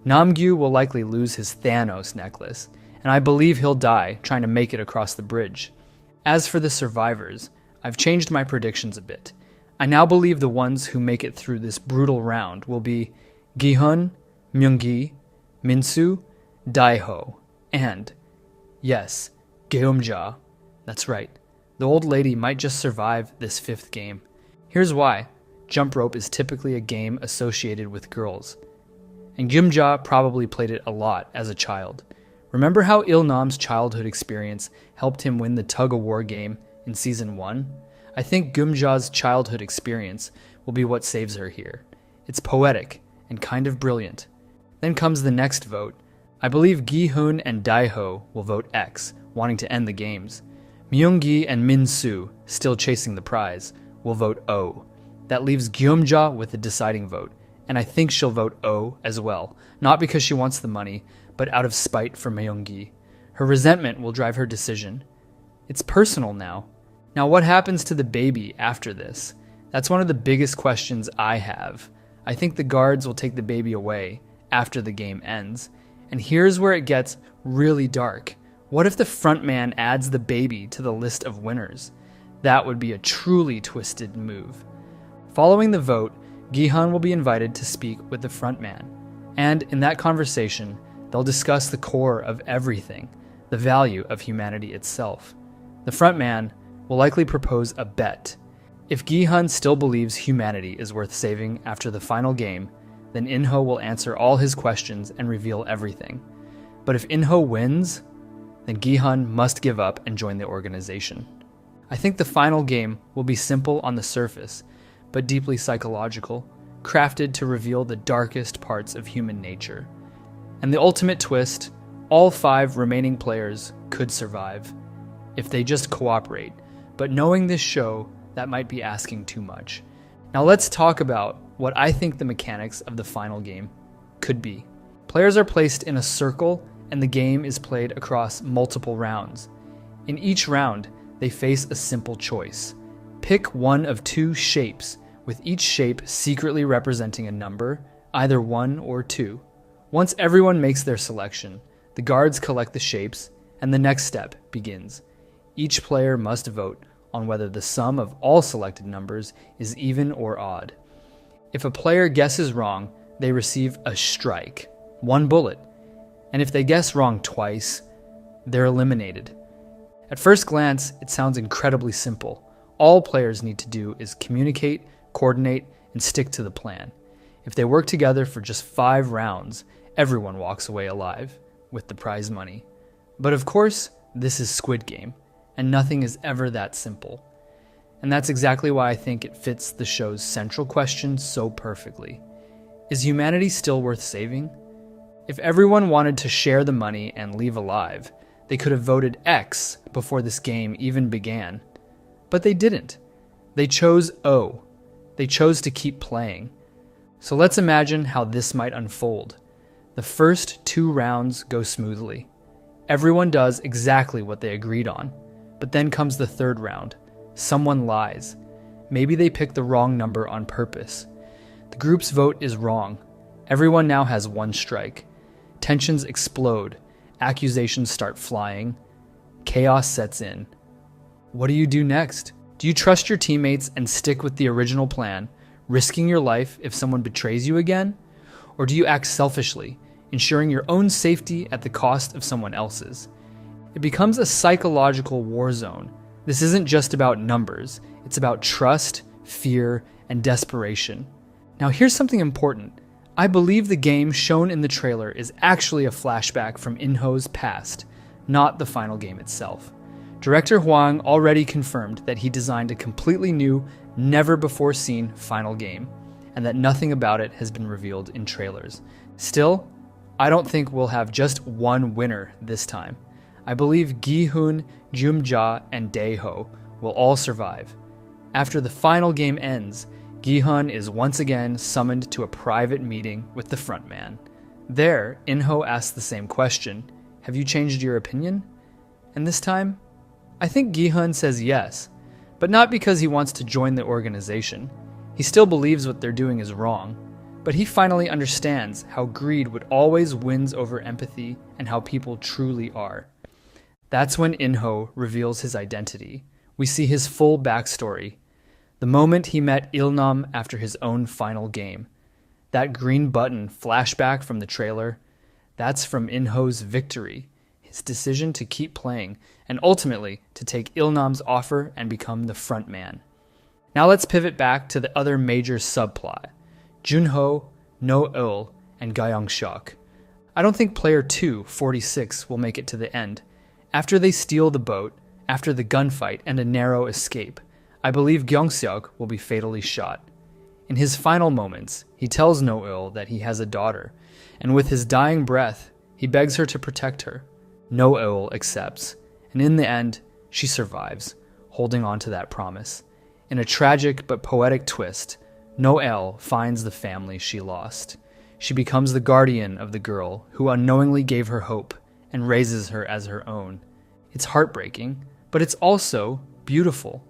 Namgyu will likely lose his Thanos necklace, and I believe he'll die trying to make it across the bridge. As for the survivors, I've changed my predictions a bit. I now believe the ones who make it through this brutal round will be Gi-hun, Myung-gi, Min-soo, Dae-ho, and, yes, Geum-ja. That's right, the old lady might just survive this fifth game. Here's why. Jump rope is typically a game associated with girls, and Geum-ja probably played it a lot as a child. Remember how Il-nam's childhood experience helped him win the tug-of-war game in Season 1? I think Geum-ja's childhood experience will be what saves her here. It's poetic and kind of brilliant. Then comes the next vote. I believe Gi-hun and Dae-ho will vote X, wanting to end the games. Myung-gi and Min-soo, still chasing the prize, will vote O. That leaves Geum-ja with the deciding vote, and I think she'll vote O as well, not because she wants the money, but out of spite for Myung-gi. Her resentment will drive her decision. It's personal now. Now what happens to the baby after this? That's one of the biggest questions I have. I think the guards will take the baby away after the game ends. And here's where it gets really dark. What if the frontman adds the baby to the list of winners? That would be a truly twisted move. Following the vote, Gi-hun will be invited to speak with the frontman. And in that conversation, they'll discuss the core of everything, the value of humanity itself. The frontman will likely propose a bet. If Gi-hun still believes humanity is worth saving after the final game, then In-ho will answer all his questions and reveal everything. But if In-ho wins, then Gi-hun must give up and join the organization. I think the final game will be simple on the surface, but deeply psychological, crafted to reveal the darkest parts of human nature. And the ultimate twist, all 5 remaining players could survive, if they just cooperate. But knowing this show, that might be asking too much. Now let's talk about what I think the mechanics of the final game could be. Players are placed in a circle and the game is played across multiple rounds. In each round, they face a simple choice. Pick one of 2 shapes, with each shape secretly representing a number, either 1 or 2. Once everyone makes their selection, the guards collect the shapes, and the next step begins. Each player must vote on whether the sum of all selected numbers is even or odd. If a player guesses wrong, they receive a strike, 1 bullet, and if they guess wrong twice, they're eliminated. At first glance, it sounds incredibly simple. All players need to do is communicate, coordinate, and stick to the plan. If they work together for just 5 rounds, everyone walks away alive with the prize money. But of course, this is Squid Game, and nothing is ever that simple. And that's exactly why I think it fits the show's central question so perfectly. Is humanity still worth saving? If everyone wanted to share the money and leave alive, they could have voted X before this game even began. But they didn't. They chose O. They chose to keep playing. So let's imagine how this might unfold. The first 2 rounds go smoothly. Everyone does exactly what they agreed on. But then comes the 3rd round. Someone lies. Maybe they picked the wrong number on purpose. The group's vote is wrong. Everyone now has 1 strike. Tensions explode. Accusations start flying. Chaos sets in. What do you do next? Do you trust your teammates and stick with the original plan, risking your life if someone betrays you again? Or do you act selfishly, ensuring your own safety at the cost of someone else's? It becomes a psychological war zone. This isn't just about numbers. It's about trust, fear, and desperation. Now here's something important. I believe the game shown in the trailer is actually a flashback from In-ho's past, not the final game itself. Director Hwang already confirmed that he designed a completely new, never-before-seen final game, and that nothing about it has been revealed in trailers. Still, I don't think we'll have just one winner this time. I believe Gi-hun, Jum-ja, and Dae-ho will all survive. After the final game ends, Gi-hun is once again summoned to a private meeting with the frontman. There, In-ho asks the same question, "Have you changed your opinion?" And this time, I think Gi-hun says yes, but not because he wants to join the organization. He still believes what they're doing is wrong, but he finally understands how greed would always wins over empathy and how people truly are. That's when In-ho reveals his identity. We see his full backstory. The moment he met Il-nam after his own final game. That green button flashback from the trailer, that's from In-ho's victory, his decision to keep playing, and ultimately to take Il-nam's offer and become the front man. Now let's pivot back to the other major subplot, Jun-ho, No-eul, and Ga-young-seok. I don't think player 2, 46, will make it to the end. After they steal the boat, after the gunfight and a narrow escape, I believe Gyeong-seok will be fatally shot. In his final moments, he tells No-eul that he has a daughter, and with his dying breath, he begs her to protect her. No-eul accepts, and in the end, she survives, holding on to that promise. In a tragic but poetic twist, No-eul finds the family she lost. She becomes the guardian of the girl who unknowingly gave her hope and raises her as her own. It's heartbreaking, but it's also beautiful.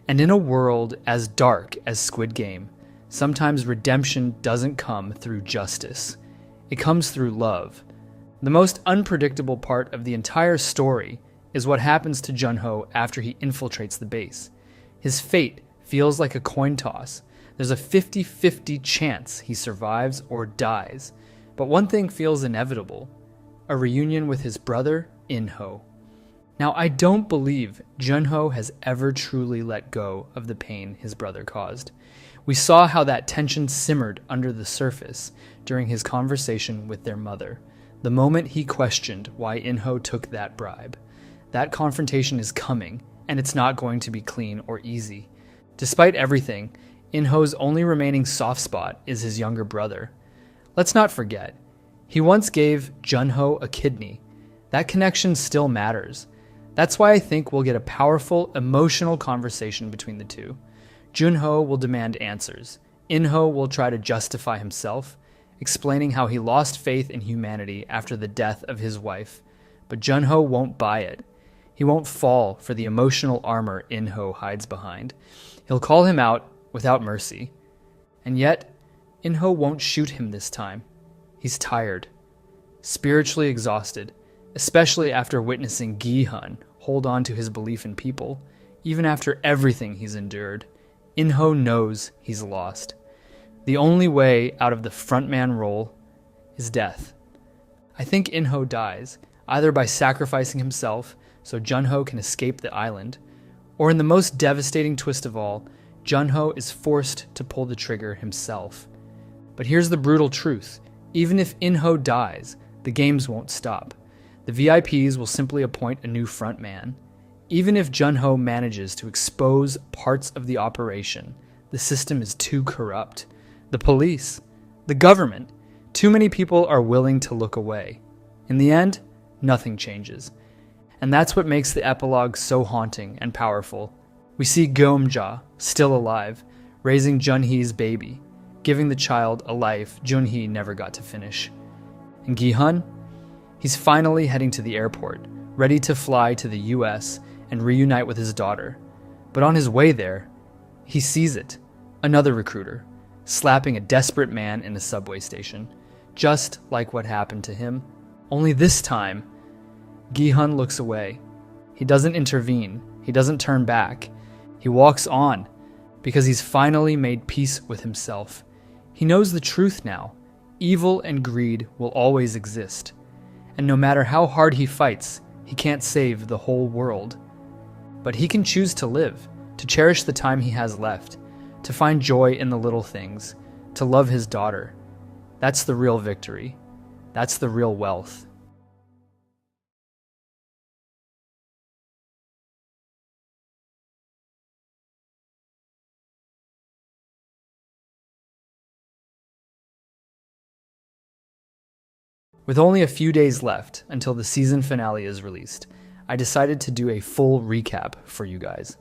And in a world as dark as Squid Game, sometimes redemption doesn't come through justice. It comes through love. The most unpredictable part of the entire story is what happens to Jun-ho after he infiltrates the base. His fate feels like a coin toss. There's a 50-50 chance he survives or dies. But one thing feels inevitable: a reunion with his brother, In-ho. Now, I don't believe Jun-ho has ever truly let go of the pain his brother caused. We saw how that tension simmered under the surface during his conversation with their mother, the moment he questioned why In-ho took that bribe. That confrontation is coming, and it's not going to be clean or easy. Despite everything, In-ho's only remaining soft spot is his younger brother. Let's not forget, he once gave Jun-ho a kidney. That connection still matters. That's why I think we'll get a powerful, emotional conversation between the two. Jun-ho will demand answers. In-ho will try to justify himself, explaining how he lost faith in humanity after the death of his wife. But Jun-ho won't buy it. He won't fall for the emotional armor In-ho hides behind. He'll call him out without mercy. And yet, In-ho won't shoot him this time. He's tired, spiritually exhausted, especially after witnessing Gi-hun hold on to his belief in people, even after everything he's endured. In-ho knows he's lost. The only way out of the frontman role is death. I think In-ho dies, either by sacrificing himself so Jun-ho can escape the island, or in the most devastating twist of all, Jun-ho is forced to pull the trigger himself. But here's the brutal truth. Even if Inho dies, the games won't stop. The VIPs will simply appoint a new frontman. Even if Junho manages to expose parts of the operation, the system is too corrupt. The police, the government, too many people are willing to look away. In the end, nothing changes. And that's what makes the epilogue so haunting and powerful. We see Geomja, still alive, raising Junhee's baby, giving the child a life Junhee never got to finish. And Gi-hun? He's finally heading to the airport, ready to fly to the US and reunite with his daughter. But on his way there, he sees it, another recruiter, slapping a desperate man in a subway station, just like what happened to him. Only this time, Gi-hun looks away. He doesn't intervene, he doesn't turn back. He walks on, because he's finally made peace with himself. He knows the truth now. Evil and greed will always exist. And no matter how hard he fights, he can't save the whole world. But he can choose to live, to cherish the time he has left, to find joy in the little things, to love his daughter. That's the real victory. That's the real wealth. With only a few days left until the season finale is released, I decided to do a full recap for you guys.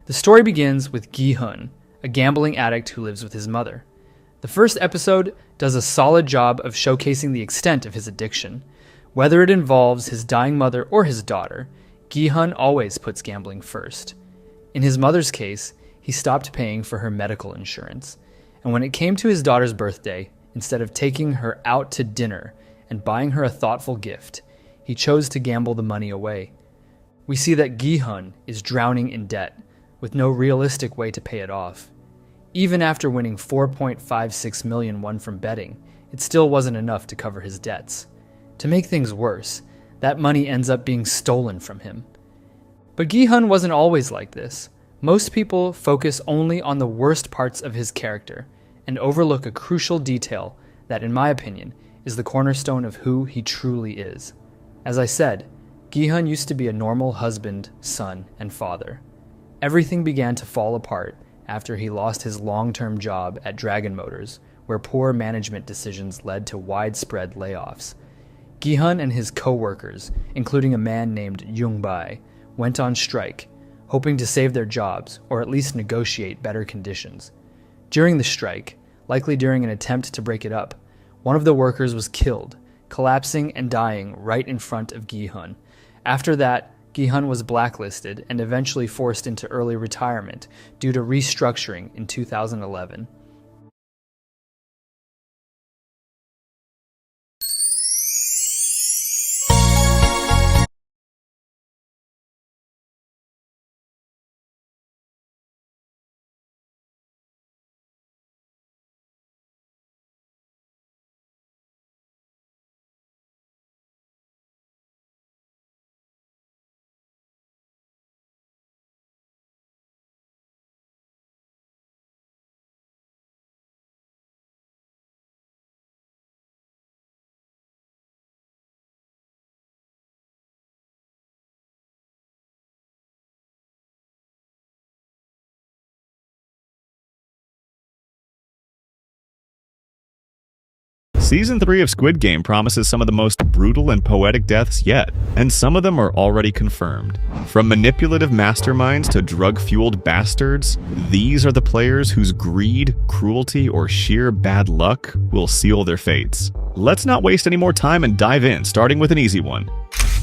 The story begins with Gi-hun, a gambling addict who lives with his mother. The first episode does a solid job of showcasing the extent of his addiction. Whether it involves his dying mother or his daughter, Gi-hun always puts gambling first. In his mother's case, he stopped paying for her medical insurance, and when it came to his daughter's birthday, instead of taking her out to dinner and buying her a thoughtful gift, he chose to gamble the money away. We see that Gi-hun is drowning in debt, with no realistic way to pay it off. Even after winning 4.56 million won from betting, it still wasn't enough to cover his debts. To make things worse, that money ends up being stolen from him. But Gi-hun wasn't always like this. Most people focus only on the worst parts of his character and overlook a crucial detail that, in my opinion, is the cornerstone of who he truly is. As I said, Gi-hun used to be a normal husband, son, and father. Everything began to fall apart after he lost his long-term job at Dragon Motors, where poor management decisions led to widespread layoffs. Gi-hun and his co-workers, including a man named Jung-bae, went on strike, hoping to save their jobs or at least negotiate better conditions. During the strike, likely during an attempt to break it up, one of the workers was killed, collapsing and dying right in front of Gi-hun. After that, Gi-hun was blacklisted and eventually forced into early retirement due to restructuring in 2011. Season 3 of Squid Game promises some of the most brutal and poetic deaths yet, and some of them are already confirmed. From manipulative masterminds to drug-fueled bastards, these are the players whose greed, cruelty, or sheer bad luck will seal their fates. Let's not waste any more time and dive in, starting with an easy one.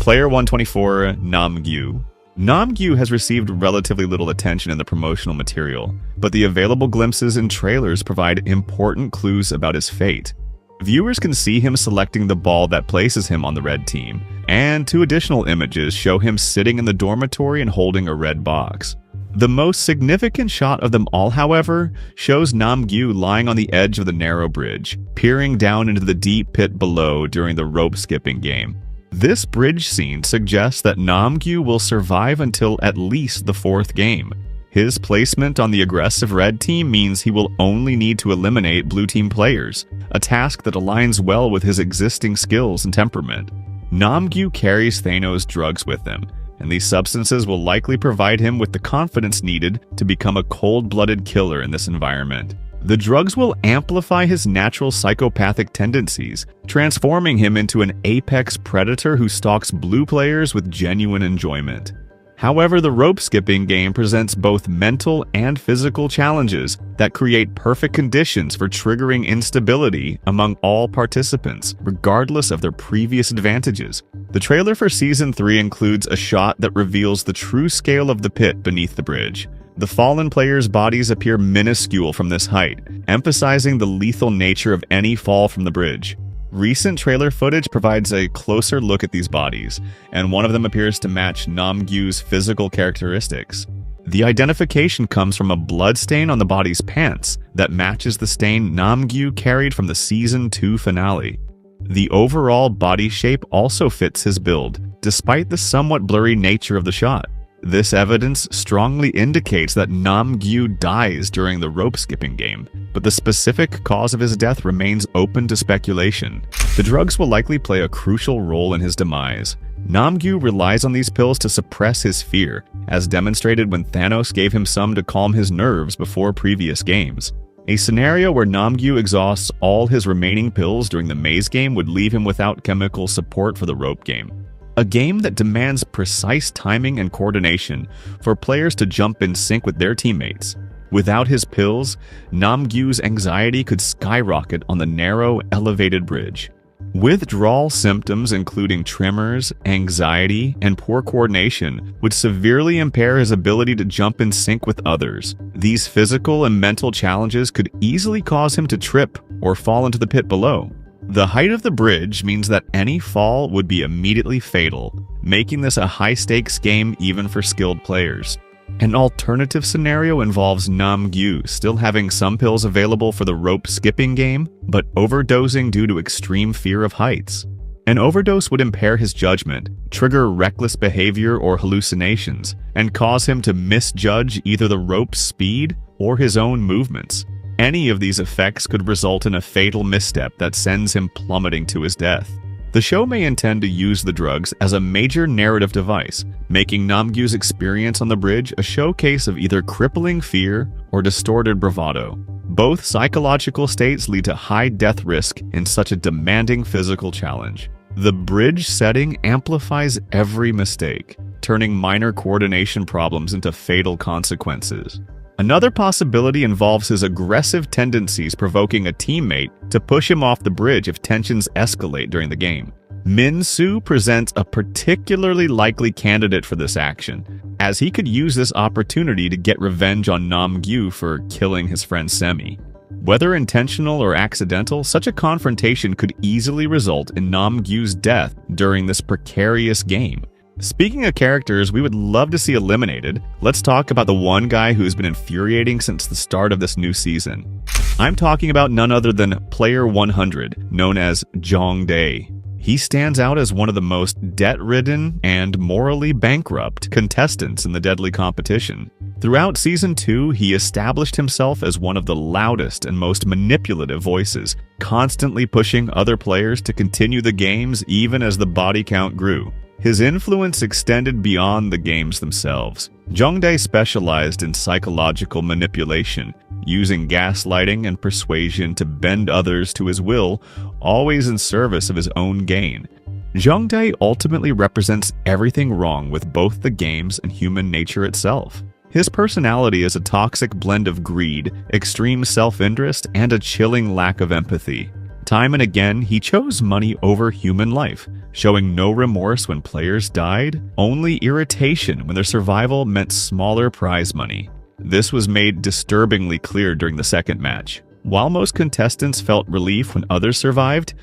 Player 124, Namgyu. Namgyu has received relatively little attention in the promotional material, but the available glimpses and trailers provide important clues about his fate. Viewers can see him selecting the ball that places him on the red team, and 2 additional images show him sitting in the dormitory and holding a red box. The most significant shot of them all, however, shows Namgyu lying on the edge of the narrow bridge, peering down into the deep pit below during the rope skipping game. This bridge scene suggests that Namgyu will survive until at least the 4th game. His placement on the aggressive red team means he will only need to eliminate blue team players, a task that aligns well with his existing skills and temperament. Namgyu carries Thanos' drugs with him, and these substances will likely provide him with the confidence needed to become a cold-blooded killer in this environment. The drugs will amplify his natural psychopathic tendencies, transforming him into an apex predator who stalks blue players with genuine enjoyment. However, the rope-skipping game presents both mental and physical challenges that create perfect conditions for triggering instability among all participants, regardless of their previous advantages. The trailer for Season 3 includes a shot that reveals the true scale of the pit beneath the bridge. The fallen players' bodies appear minuscule from this height, emphasizing the lethal nature of any fall from the bridge. Recent trailer footage provides a closer look at these bodies, and one of them appears to match Namgyu's physical characteristics. The identification comes from a blood stain on the body's pants that matches the stain Namgyu carried from the Season 2 finale. The overall body shape also fits his build, despite the somewhat blurry nature of the shot. This evidence strongly indicates that Namgyu dies during the rope-skipping game, but the specific cause of his death remains open to speculation. The drugs will likely play a crucial role in his demise. Namgyu relies on these pills to suppress his fear, as demonstrated when Thanos gave him some to calm his nerves before previous games. A scenario where Namgyu exhausts all his remaining pills during the maze game would leave him without chemical support for the rope game. A game that demands precise timing and coordination for players to jump in sync with their teammates. Without his pills, Namgyu's anxiety could skyrocket on the narrow, elevated bridge. Withdrawal symptoms including tremors, anxiety, and poor coordination would severely impair his ability to jump in sync with others. These physical and mental challenges could easily cause him to trip or fall into the pit below. The height of the bridge means that any fall would be immediately fatal, making this a high-stakes game even for skilled players. An alternative scenario involves Namgyu still having some pills available for the rope-skipping game, but overdosing due to extreme fear of heights. An overdose would impair his judgment, trigger reckless behavior or hallucinations, and cause him to misjudge either the rope's speed or his own movements. Any of these effects could result in a fatal misstep that sends him plummeting to his death. The show may intend to use the drugs as a major narrative device, making Namgyu's experience on the bridge a showcase of either crippling fear or distorted bravado. Both psychological states lead to high death risk in such a demanding physical challenge. The bridge setting amplifies every mistake, turning minor coordination problems into fatal consequences. Another possibility involves his aggressive tendencies provoking a teammate to push him off the bridge if tensions escalate during the game. Min-Soo presents a particularly likely candidate for this action, as he could use this opportunity to get revenge on Namgyu for killing his friend Semi. Whether intentional or accidental, such a confrontation could easily result in Namgyu's death during this precarious game. Speaking of characters we would love to see eliminated, let's talk about the one guy who has been infuriating since the start of this new season. I'm talking about none other than Player 100, known as Jong-dae. He stands out as one of the most debt-ridden and morally bankrupt contestants in the deadly competition. Throughout Season 2, he established himself as one of the loudest and most manipulative voices, constantly pushing other players to continue the games even as the body count grew. His influence extended beyond the games themselves. Jong-dae specialized in psychological manipulation, using gaslighting and persuasion to bend others to his will, always in service of his own gain. Jong-dae ultimately represents everything wrong with both the games and human nature itself. His personality is a toxic blend of greed, extreme self-interest, and a chilling lack of empathy. Time and again, he chose money over human life, showing no remorse when players died, only irritation when their survival meant smaller prize money. This was made disturbingly clear during the second match. While most contestants felt relief when others survived,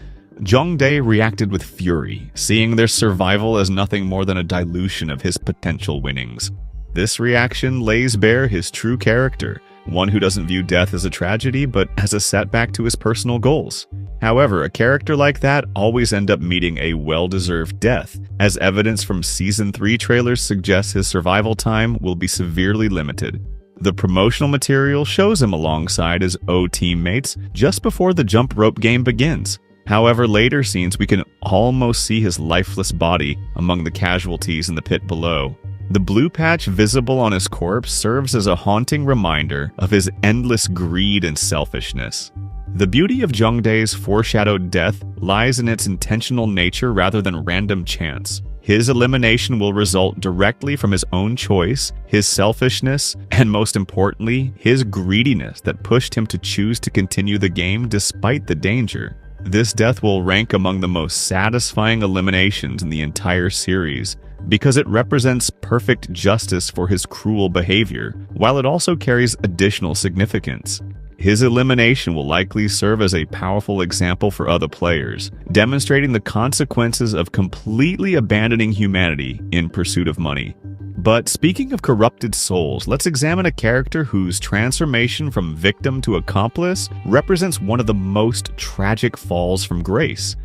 Jong-dae reacted with fury, seeing their survival as nothing more than a dilution of his potential winnings. This reaction lays bare his true character, one who doesn't view death as a tragedy but as a setback to his personal goals. However, a character like that always ends up meeting a well-deserved death, as evidence from Season 3 trailers suggests his survival time will be severely limited. The promotional material shows him alongside his O teammates just before the jump rope game begins. However, later scenes we can almost see his lifeless body among the casualties in the pit below. The blue patch visible on his corpse serves as a haunting reminder of his endless greed and selfishness. The beauty of Jungdae's foreshadowed death lies in its intentional nature rather than random chance. His elimination will result directly from his own choice, his selfishness, and most importantly, his greediness that pushed him to choose to continue the game despite the danger. This death will rank among the most satisfying eliminations in the entire series, because it represents perfect justice for his cruel behavior, while it also carries additional significance. His elimination will likely serve as a powerful example for other players, demonstrating the consequences of completely abandoning humanity in pursuit of money. But speaking of corrupted souls, let's examine a character whose transformation from victim to accomplice represents one of the most tragic falls from grace.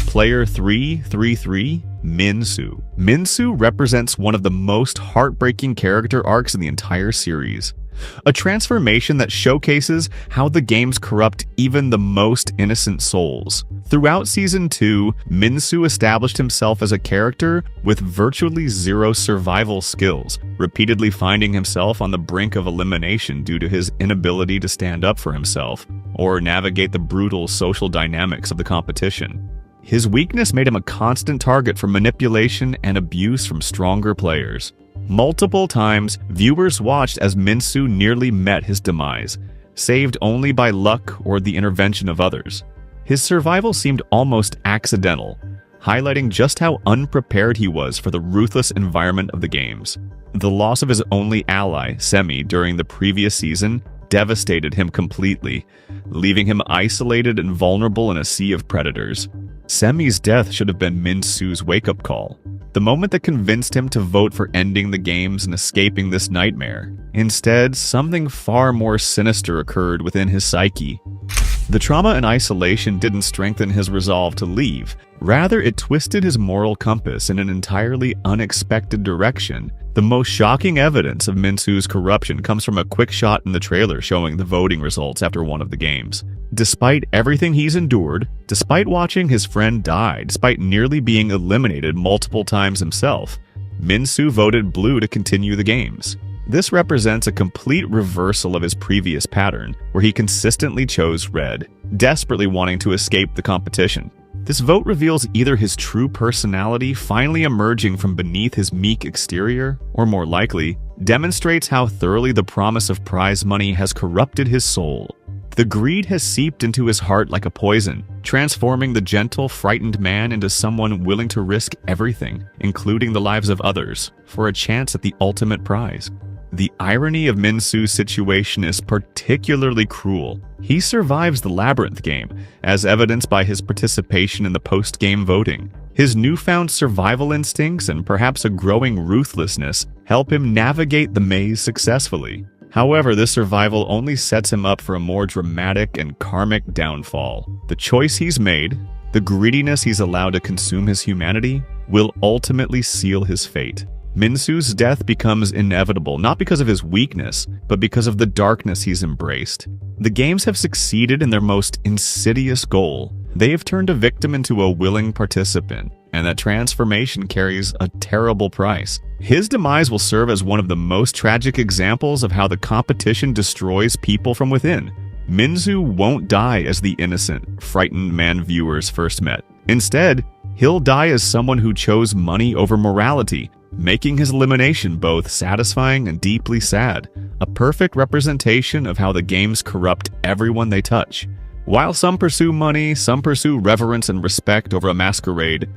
Player 333, Min-soo. Min-soo represents one of the most heartbreaking character arcs in the entire series. A transformation that showcases how the games corrupt even the most innocent souls. Throughout Season 2, Min-soo established himself as a character with virtually zero survival skills, repeatedly finding himself on the brink of elimination due to his inability to stand up for himself or navigate the brutal social dynamics of the competition. His weakness made him a constant target for manipulation and abuse from stronger players. Multiple times, viewers watched as Min-soo nearly met his demise, saved only by luck or the intervention of others. His survival seemed almost accidental, highlighting just how unprepared he was for the ruthless environment of the games. The loss of his only ally, Semi, during the previous season devastated him completely, leaving him isolated and vulnerable in a sea of predators. Semi's death should have been Min-soo's wake-up call, the moment that convinced him to vote for ending the games and escaping this nightmare. Instead, something far more sinister occurred within his psyche. The trauma and isolation didn't strengthen his resolve to leave. Rather, it twisted his moral compass in an entirely unexpected direction. The most shocking evidence of Min-soo's corruption comes from a quick shot in the trailer showing the voting results after one of the games. Despite everything he's endured, despite watching his friend die, despite nearly being eliminated multiple times himself, Min-soo voted blue to continue the games. This represents a complete reversal of his previous pattern, where he consistently chose red, desperately wanting to escape the competition. This vote reveals either his true personality finally emerging from beneath his meek exterior, or more likely, demonstrates how thoroughly the promise of prize money has corrupted his soul. The greed has seeped into his heart like a poison, transforming the gentle, frightened man into someone willing to risk everything, including the lives of others, for a chance at the ultimate prize. The irony of Min-soo's situation is particularly cruel. He survives the Labyrinth game, as evidenced by his participation in the post-game voting. His newfound survival instincts and perhaps a growing ruthlessness help him navigate the maze successfully. However, this survival only sets him up for a more dramatic and karmic downfall. The choice he's made, the greediness he's allowed to consume his humanity, will ultimately seal his fate. Min-soo's death becomes inevitable, not because of his weakness, but because of the darkness he's embraced. The games have succeeded in their most insidious goal. They have turned a victim into a willing participant, and that transformation carries a terrible price. His demise will serve as one of the most tragic examples of how the competition destroys people from within. Min-soo won't die as the innocent, frightened man viewers first met. Instead, he'll die as someone who chose money over morality, making his elimination both satisfying and deeply sad, a perfect representation of how the games corrupt everyone they touch. While some pursue money, some pursue reverence and respect over a masquerade,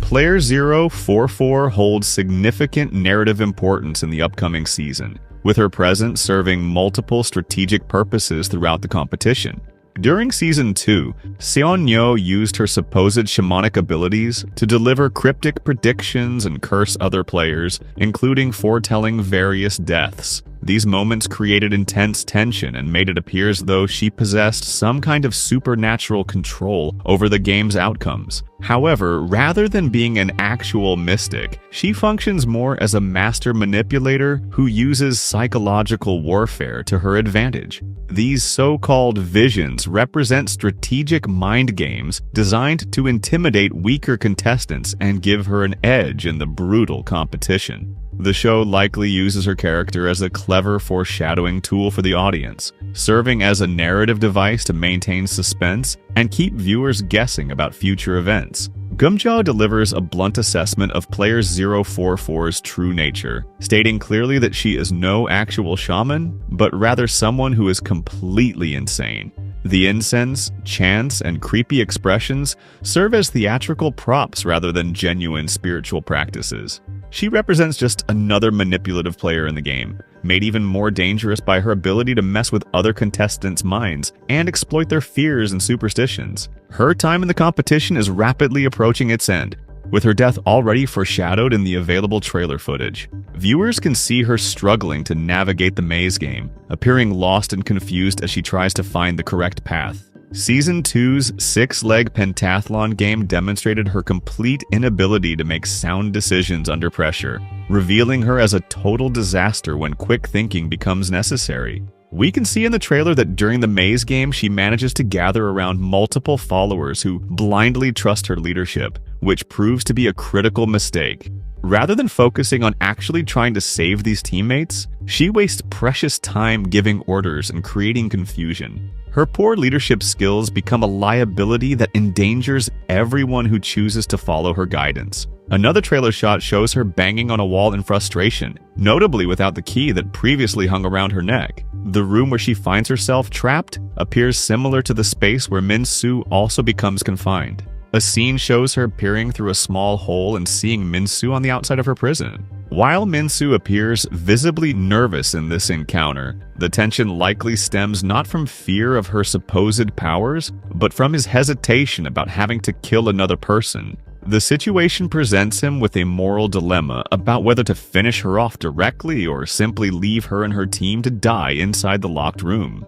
Player 044 holds significant narrative importance in the upcoming season, with her presence serving multiple strategic purposes throughout the competition. During Season 2, Seon-yo used her supposed shamanic abilities to deliver cryptic predictions and curse other players, including foretelling various deaths. These moments created intense tension and made it appear as though she possessed some kind of supernatural control over the game's outcomes. However, rather than being an actual mystic, she functions more as a master manipulator who uses psychological warfare to her advantage. These so-called visions represent strategic mind games designed to intimidate weaker contestants and give her an edge in the brutal competition. The show likely uses her character as a clever foreshadowing tool for the audience, serving as a narrative device to maintain suspense and keep viewers guessing about future events. Gumja delivers a blunt assessment of Player 044's true nature, stating clearly that she is no actual shaman, but rather someone who is completely insane. The incense, chants, and creepy expressions serve as theatrical props rather than genuine spiritual practices. She represents just another manipulative player in the game, made even more dangerous by her ability to mess with other contestants' minds and exploit their fears and superstitions. Her time in the competition is rapidly approaching its end, with her death already foreshadowed in the available trailer footage. Viewers can see her struggling to navigate the maze game, appearing lost and confused as she tries to find the correct path. Season 2's six-leg pentathlon game demonstrated her complete inability to make sound decisions under pressure, revealing her as a total disaster when quick thinking becomes necessary. We can see in the trailer that during the maze game she manages to gather around multiple followers who blindly trust her leadership, which proves to be a critical mistake. Rather than focusing on actually trying to save these teammates, she wastes precious time giving orders and creating confusion. Her poor leadership skills become a liability that endangers everyone who chooses to follow her guidance. Another trailer shot shows her banging on a wall in frustration, notably without the key that previously hung around her neck. The room where she finds herself trapped appears similar to the space where Min-soo also becomes confined. A scene shows her peering through a small hole and seeing Min-soo on the outside of her prison. While Min-soo appears visibly nervous in this encounter, the tension likely stems not from fear of her supposed powers, but from his hesitation about having to kill another person. The situation presents him with a moral dilemma about whether to finish her off directly or simply leave her and her team to die inside the locked room.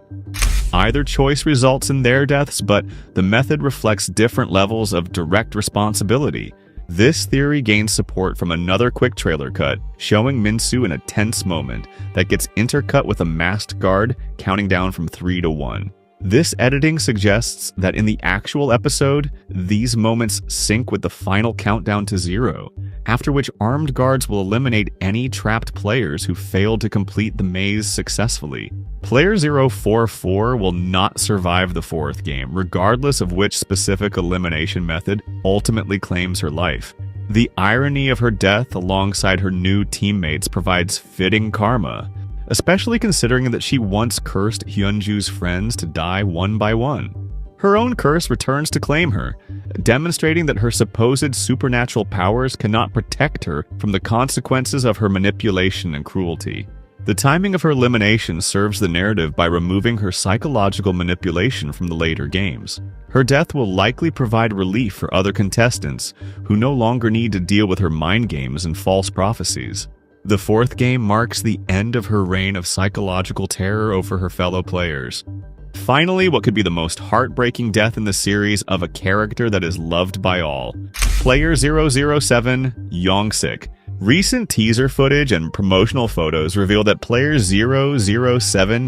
Either choice results in their deaths, but the method reflects different levels of direct responsibility. This theory gains support from another quick trailer cut, showing Min-soo in a tense moment that gets intercut with a masked guard counting down from 3 to 1. This editing suggests that in the actual episode, these moments sync with the final countdown to 0, after which armed guards will eliminate any trapped players who failed to complete the maze successfully. Player 044 will not survive the fourth game, regardless of which specific elimination method ultimately claims her life. The irony of her death alongside her new teammates provides fitting karma, especially considering that she once cursed Hyunju's friends to die one by one. Her own curse returns to claim her, demonstrating that her supposed supernatural powers cannot protect her from the consequences of her manipulation and cruelty. The timing of her elimination serves the narrative by removing her psychological manipulation from the later games. Her death will likely provide relief for other contestants who no longer need to deal with her mind games and false prophecies. The fourth game marks the end of her reign of psychological terror over her fellow players. Finally, what could be the most heartbreaking death in the series of a character that is loved by all. Player 007, Yongsik. Recent teaser footage and promotional photos reveal that player 007,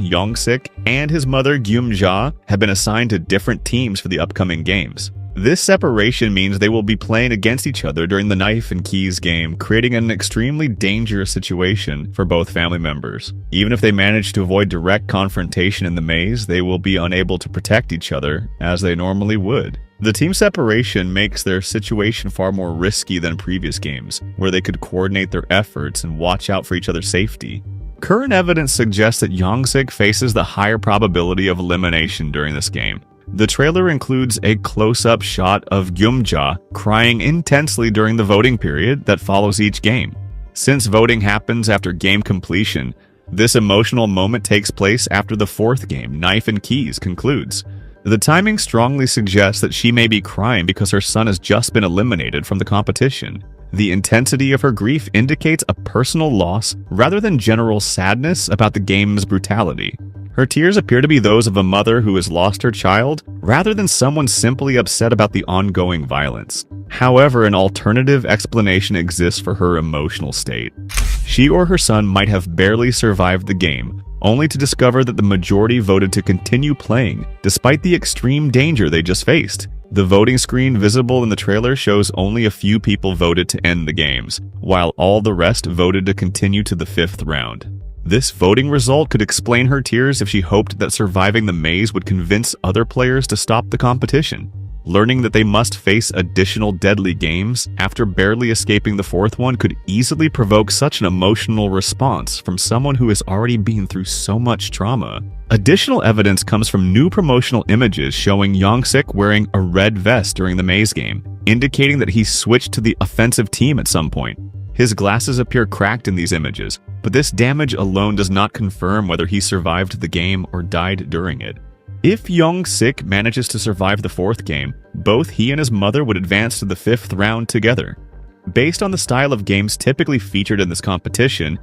Yongsik, and his mother Gyumja have been assigned to different teams for the upcoming games. This separation means they will be playing against each other during the Knife and Keys game, creating an extremely dangerous situation for both family members. Even if they manage to avoid direct confrontation in the maze, they will be unable to protect each other as they normally would. The team separation makes their situation far more risky than previous games, where they could coordinate their efforts and watch out for each other's safety. Current evidence suggests that Yongsik faces the higher probability of elimination during this game. The trailer includes a close-up shot of Gyumja crying intensely during the voting period that follows each game. Since voting happens after game completion, this emotional moment takes place after the fourth game, Knife and Keys, concludes. The timing strongly suggests that she may be crying because her son has just been eliminated from the competition. The intensity of her grief indicates a personal loss rather than general sadness about the game's brutality. Her tears appear to be those of a mother who has lost her child, rather than someone simply upset about the ongoing violence. However, an alternative explanation exists for her emotional state. She or her son might have barely survived the game, only to discover that the majority voted to continue playing, despite the extreme danger they just faced. The voting screen visible in the trailer shows only a few people voted to end the games, while all the rest voted to continue to the 5th round. This voting result could explain her tears if she hoped that surviving the maze would convince other players to stop the competition. Learning that they must face additional deadly games after barely escaping the 4th one could easily provoke such an emotional response from someone who has already been through so much trauma. Additional evidence comes from new promotional images showing Young-sik wearing a red vest during the maze game, indicating that he switched to the offensive team at some point. His glasses appear cracked in these images, but this damage alone does not confirm whether he survived the game or died during it. If Young-sik manages to survive the 4th game, both he and his mother would advance to the 5th round together. Based on the style of games typically featured in this competition,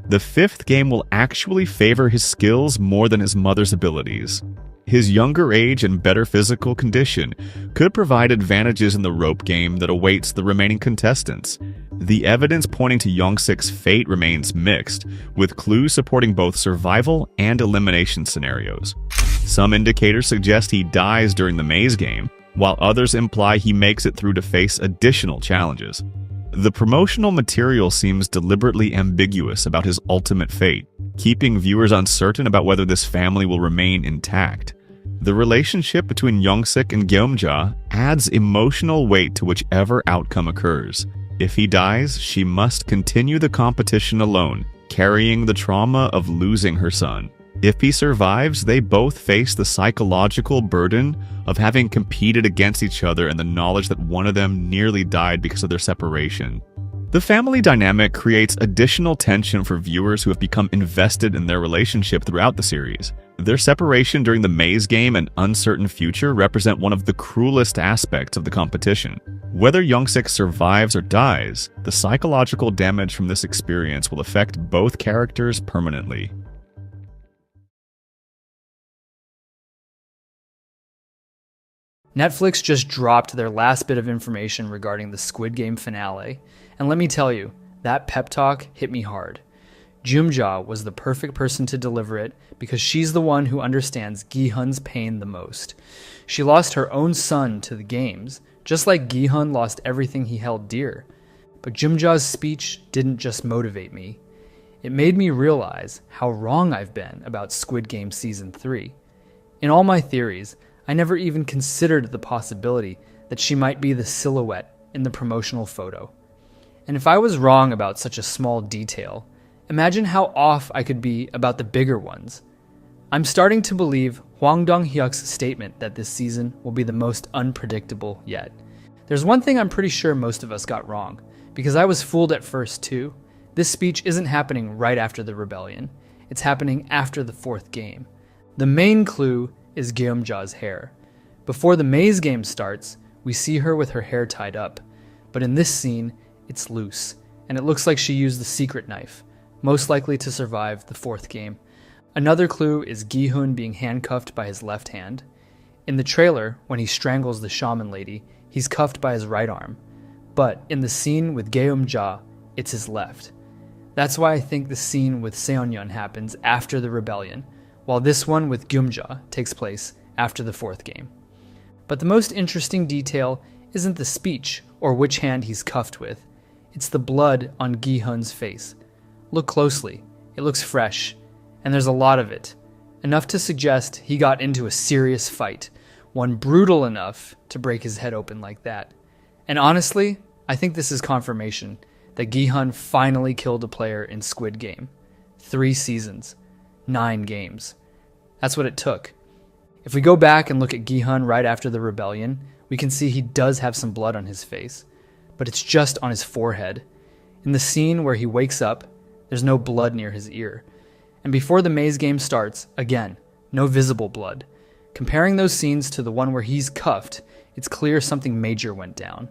the 5th game will actually favor his skills more than his mother's abilities. His younger age and better physical condition could provide advantages in the rope game that awaits the remaining contestants. The evidence pointing to Young-sik's fate remains mixed, with clues supporting both survival and elimination scenarios. Some indicators suggest he dies during the maze game, while others imply he makes it through to face additional challenges. The promotional material seems deliberately ambiguous about his ultimate fate, keeping viewers uncertain about whether this family will remain intact. The relationship between Young-sik and Gyeomja adds emotional weight to whichever outcome occurs. If he dies, she must continue the competition alone, carrying the trauma of losing her son. If he survives, they both face the psychological burden of having competed against each other and the knowledge that one of them nearly died because of their separation. The family dynamic creates additional tension for viewers who have become invested in their relationship throughout the series. Their separation during the maze game and uncertain future represent one of the cruelest aspects of the competition. Whether Young-sik survives or dies, the psychological damage from this experience will affect both characters permanently. Netflix just dropped their last bit of information regarding the Squid Game finale, and let me tell you, that pep talk hit me hard. Gyeomja was the perfect person to deliver it because she's the one who understands Gi-hun's pain the most. She lost her own son to the games, just like Gi-hun lost everything he held dear. But Gyeomja's speech didn't just motivate me. It made me realize how wrong I've been about Squid Game Season 3. In all my theories, I never even considered the possibility that she might be the silhouette in the promotional photo. And if I was wrong about such a small detail, imagine how off I could be about the bigger ones. I'm starting to believe Hwang Dong-hyuk's statement that this season will be the most unpredictable yet. There's one thing I'm pretty sure most of us got wrong, because I was fooled at first too. This speech isn't happening right after the rebellion. It's happening after the 4th game. The main clue is Gyeomja's hair. Before the maze game starts, we see her with her hair tied up, but in this scene, it's loose, and it looks like she used the secret knife, most likely to survive the 4th game. Another clue is Gi-hun being handcuffed by his left hand. In the trailer, when he strangles the shaman lady, he's cuffed by his right arm, but in the scene with Gyeomja, it's his left. That's why I think the scene with Seonyeon happens after the rebellion, while this one with Gyeomja takes place after the 4th game. But the most interesting detail isn't the speech or which hand he's cuffed with. It's the blood on Gi-hun's face. Look closely. It looks fresh, and there's a lot of it. Enough to suggest he got into a serious fight, one brutal enough to break his head open like that. And honestly, I think this is confirmation that Gi-hun finally killed a player in Squid Game. 3 seasons. 9 games. That's what it took. If we go back and look at Gi-hun right after the rebellion, we can see he does have some blood on his face, but it's just on his forehead. In the scene where he wakes up, there's no blood near his ear. And before the maze game starts, again, no visible blood. Comparing those scenes to the one where he's cuffed, it's clear something major went down.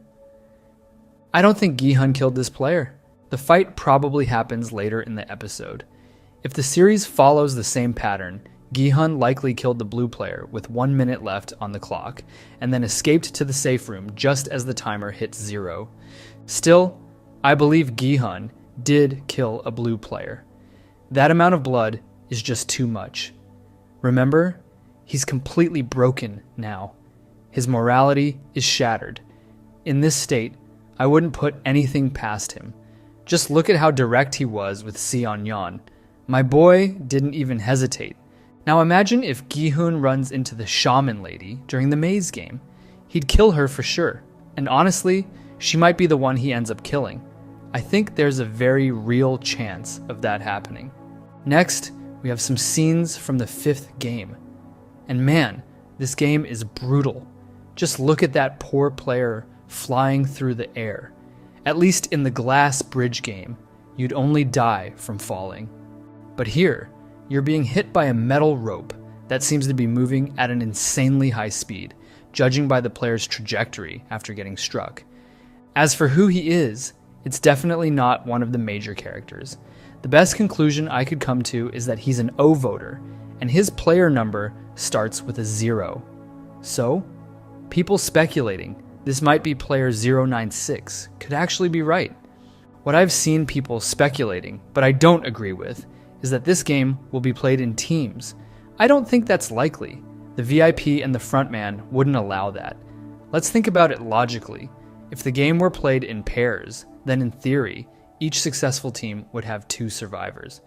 I don't think Gi-hun killed this player. The fight probably happens later in the episode. If the series follows the same pattern, Gi-hun likely killed the blue player with 1 minute left on the clock, and then escaped to the safe room just as the timer hits 0. Still, I believe Gi-hun did kill a blue player. That amount of blood is just too much. Remember, he's completely broken now. His morality is shattered. In this state, I wouldn't put anything past him. Just look at how direct he was with Seon-yeon. My boy didn't even hesitate. Now imagine if Gi-hun runs into the shaman lady during the maze game. He'd kill her for sure. And honestly, she might be the one he ends up killing. I think there's a very real chance of that happening. Next, we have some scenes from the 5th game. And man, this game is brutal. Just look at that poor player flying through the air. At least in the glass bridge game, you'd only die from falling. But here, you're being hit by a metal rope that seems to be moving at an insanely high speed, judging by the player's trajectory after getting struck. As for who he is, it's definitely not one of the major characters. The best conclusion I could come to is that he's an O voter, and his player number starts with a 0. So, people speculating this might be player 096 could actually be right. What I've seen people speculating, but I don't agree with, is that this game will be played in teams. I don't think that's likely. The VIP and the frontman wouldn't allow that. Let's think about it logically. If the game were played in pairs, then in theory, each successful team would have 2 survivors.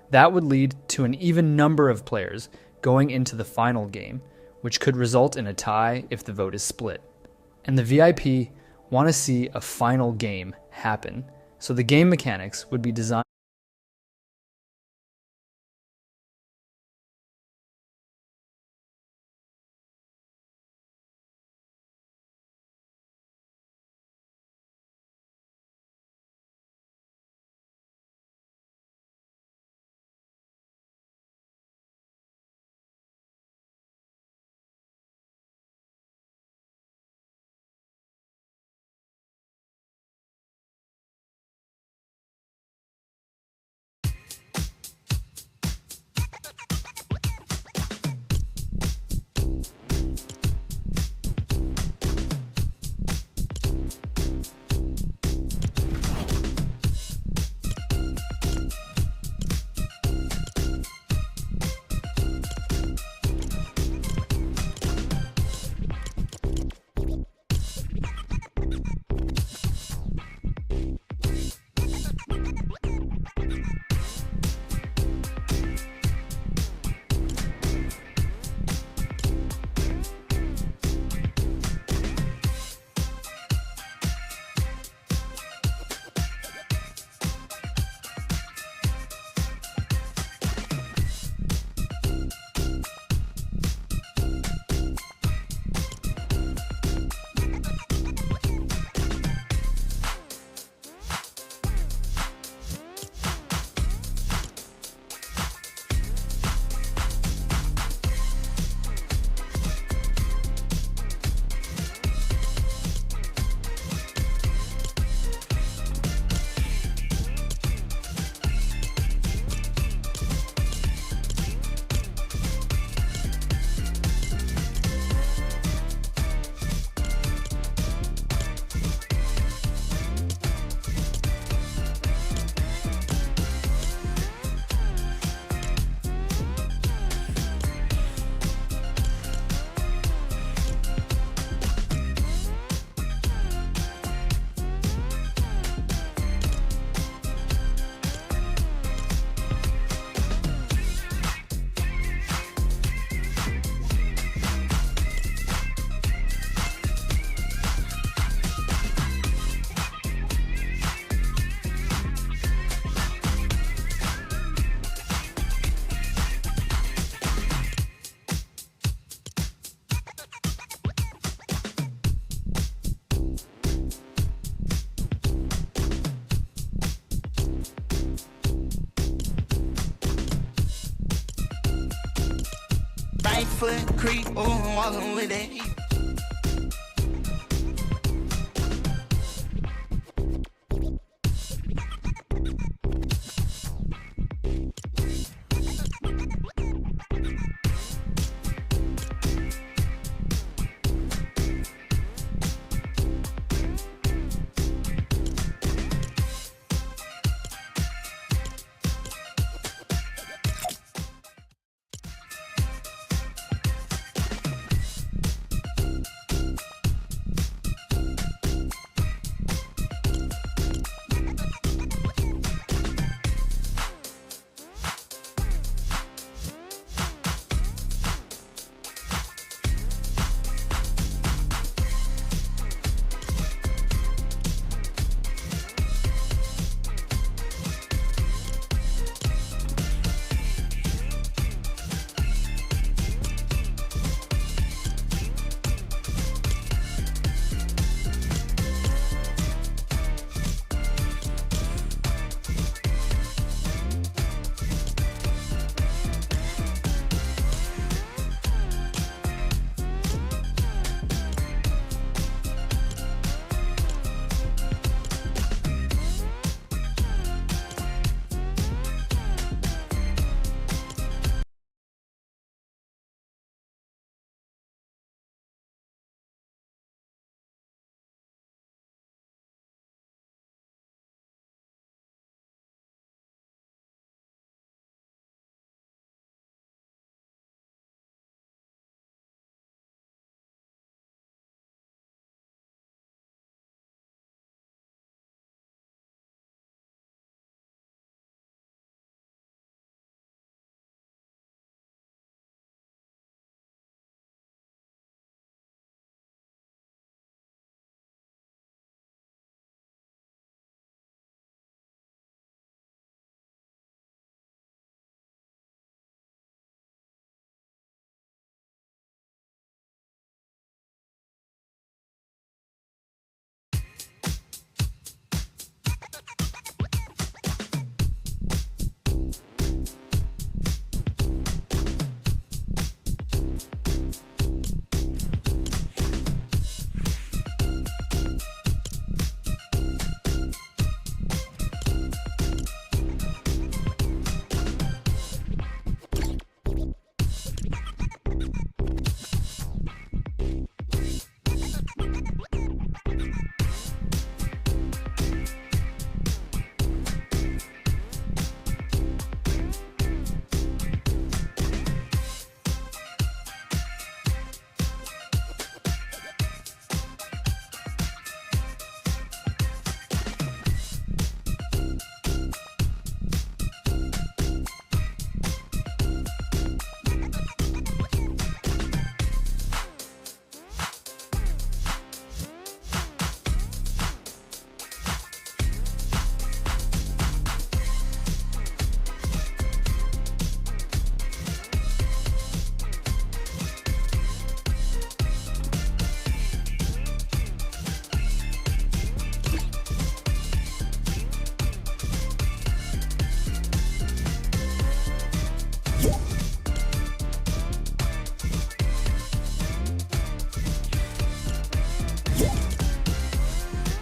That would lead to an even number of players going into the final game, which could result in a tie if the vote is split. And the VIP want to see a final game happen, so the game mechanics would be designed right foot creep, oh, walking with it.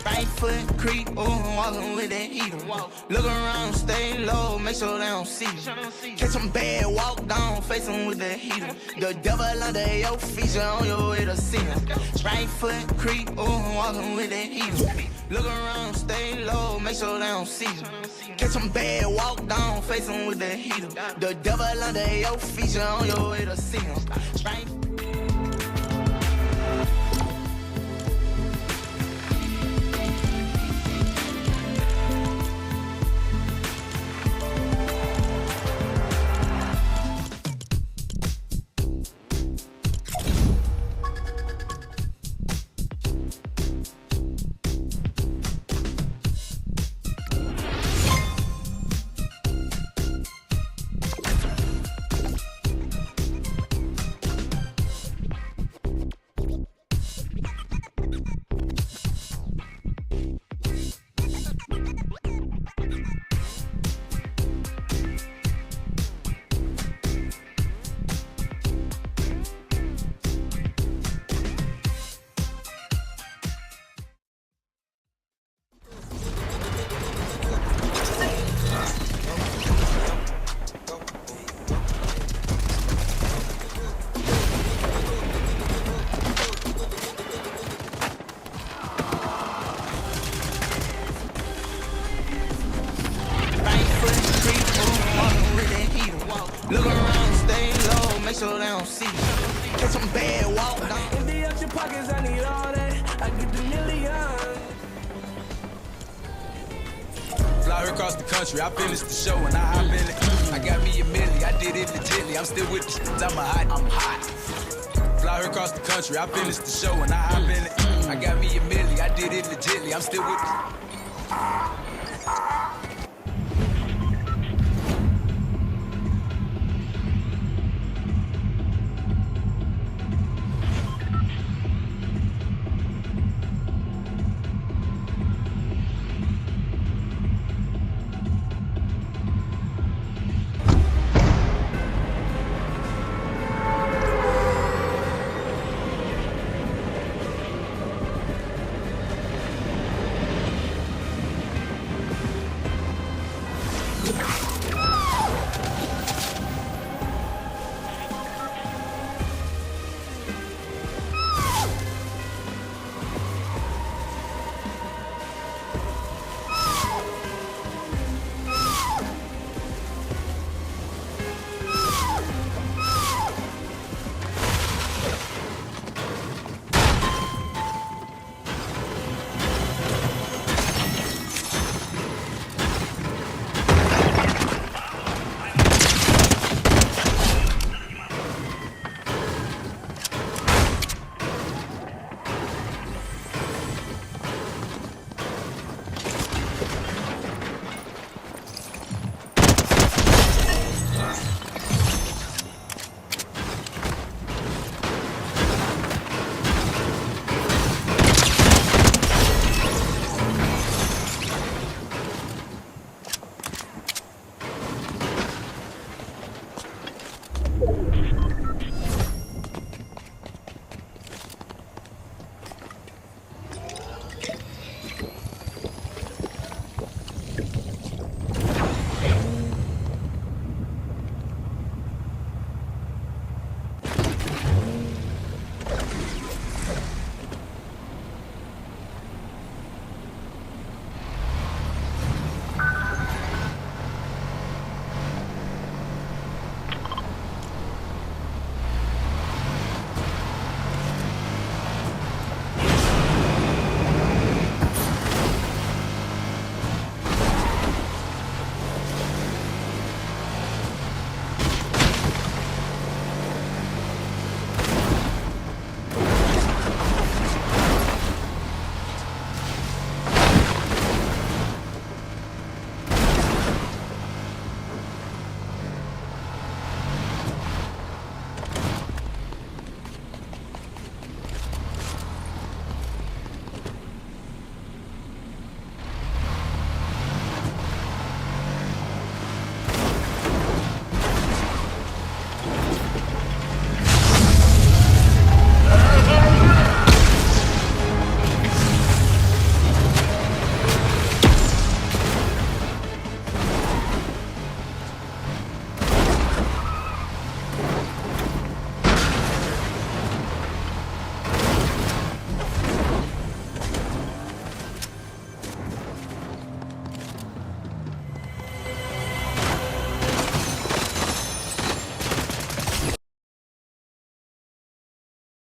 Right foot creep, oh, walking with that heater. Look around, stay low, make sure they don't see you. Catch them bad, walk down, face them with that heater. The devil under your feet, you on your way to see him. Right foot creep, oh, walking with that heater. Look around, stay low, make sure they don't see you. Catch them bad, walk down, face them with that heater. The devil under your feet, you on your way to see him. Right. Look around, stay low, make sure they don't see you. Catch some bad, walk down. Empty out your pockets, I need all that. I get the million. Fly her across the country, I finished the show and I hop in it. I got me a milli, I did it legitly. I'm still with the I'm hot. Fly her across the country, I finished the show and I hop in it. I got me a milli, I did it legitly. I'm still with the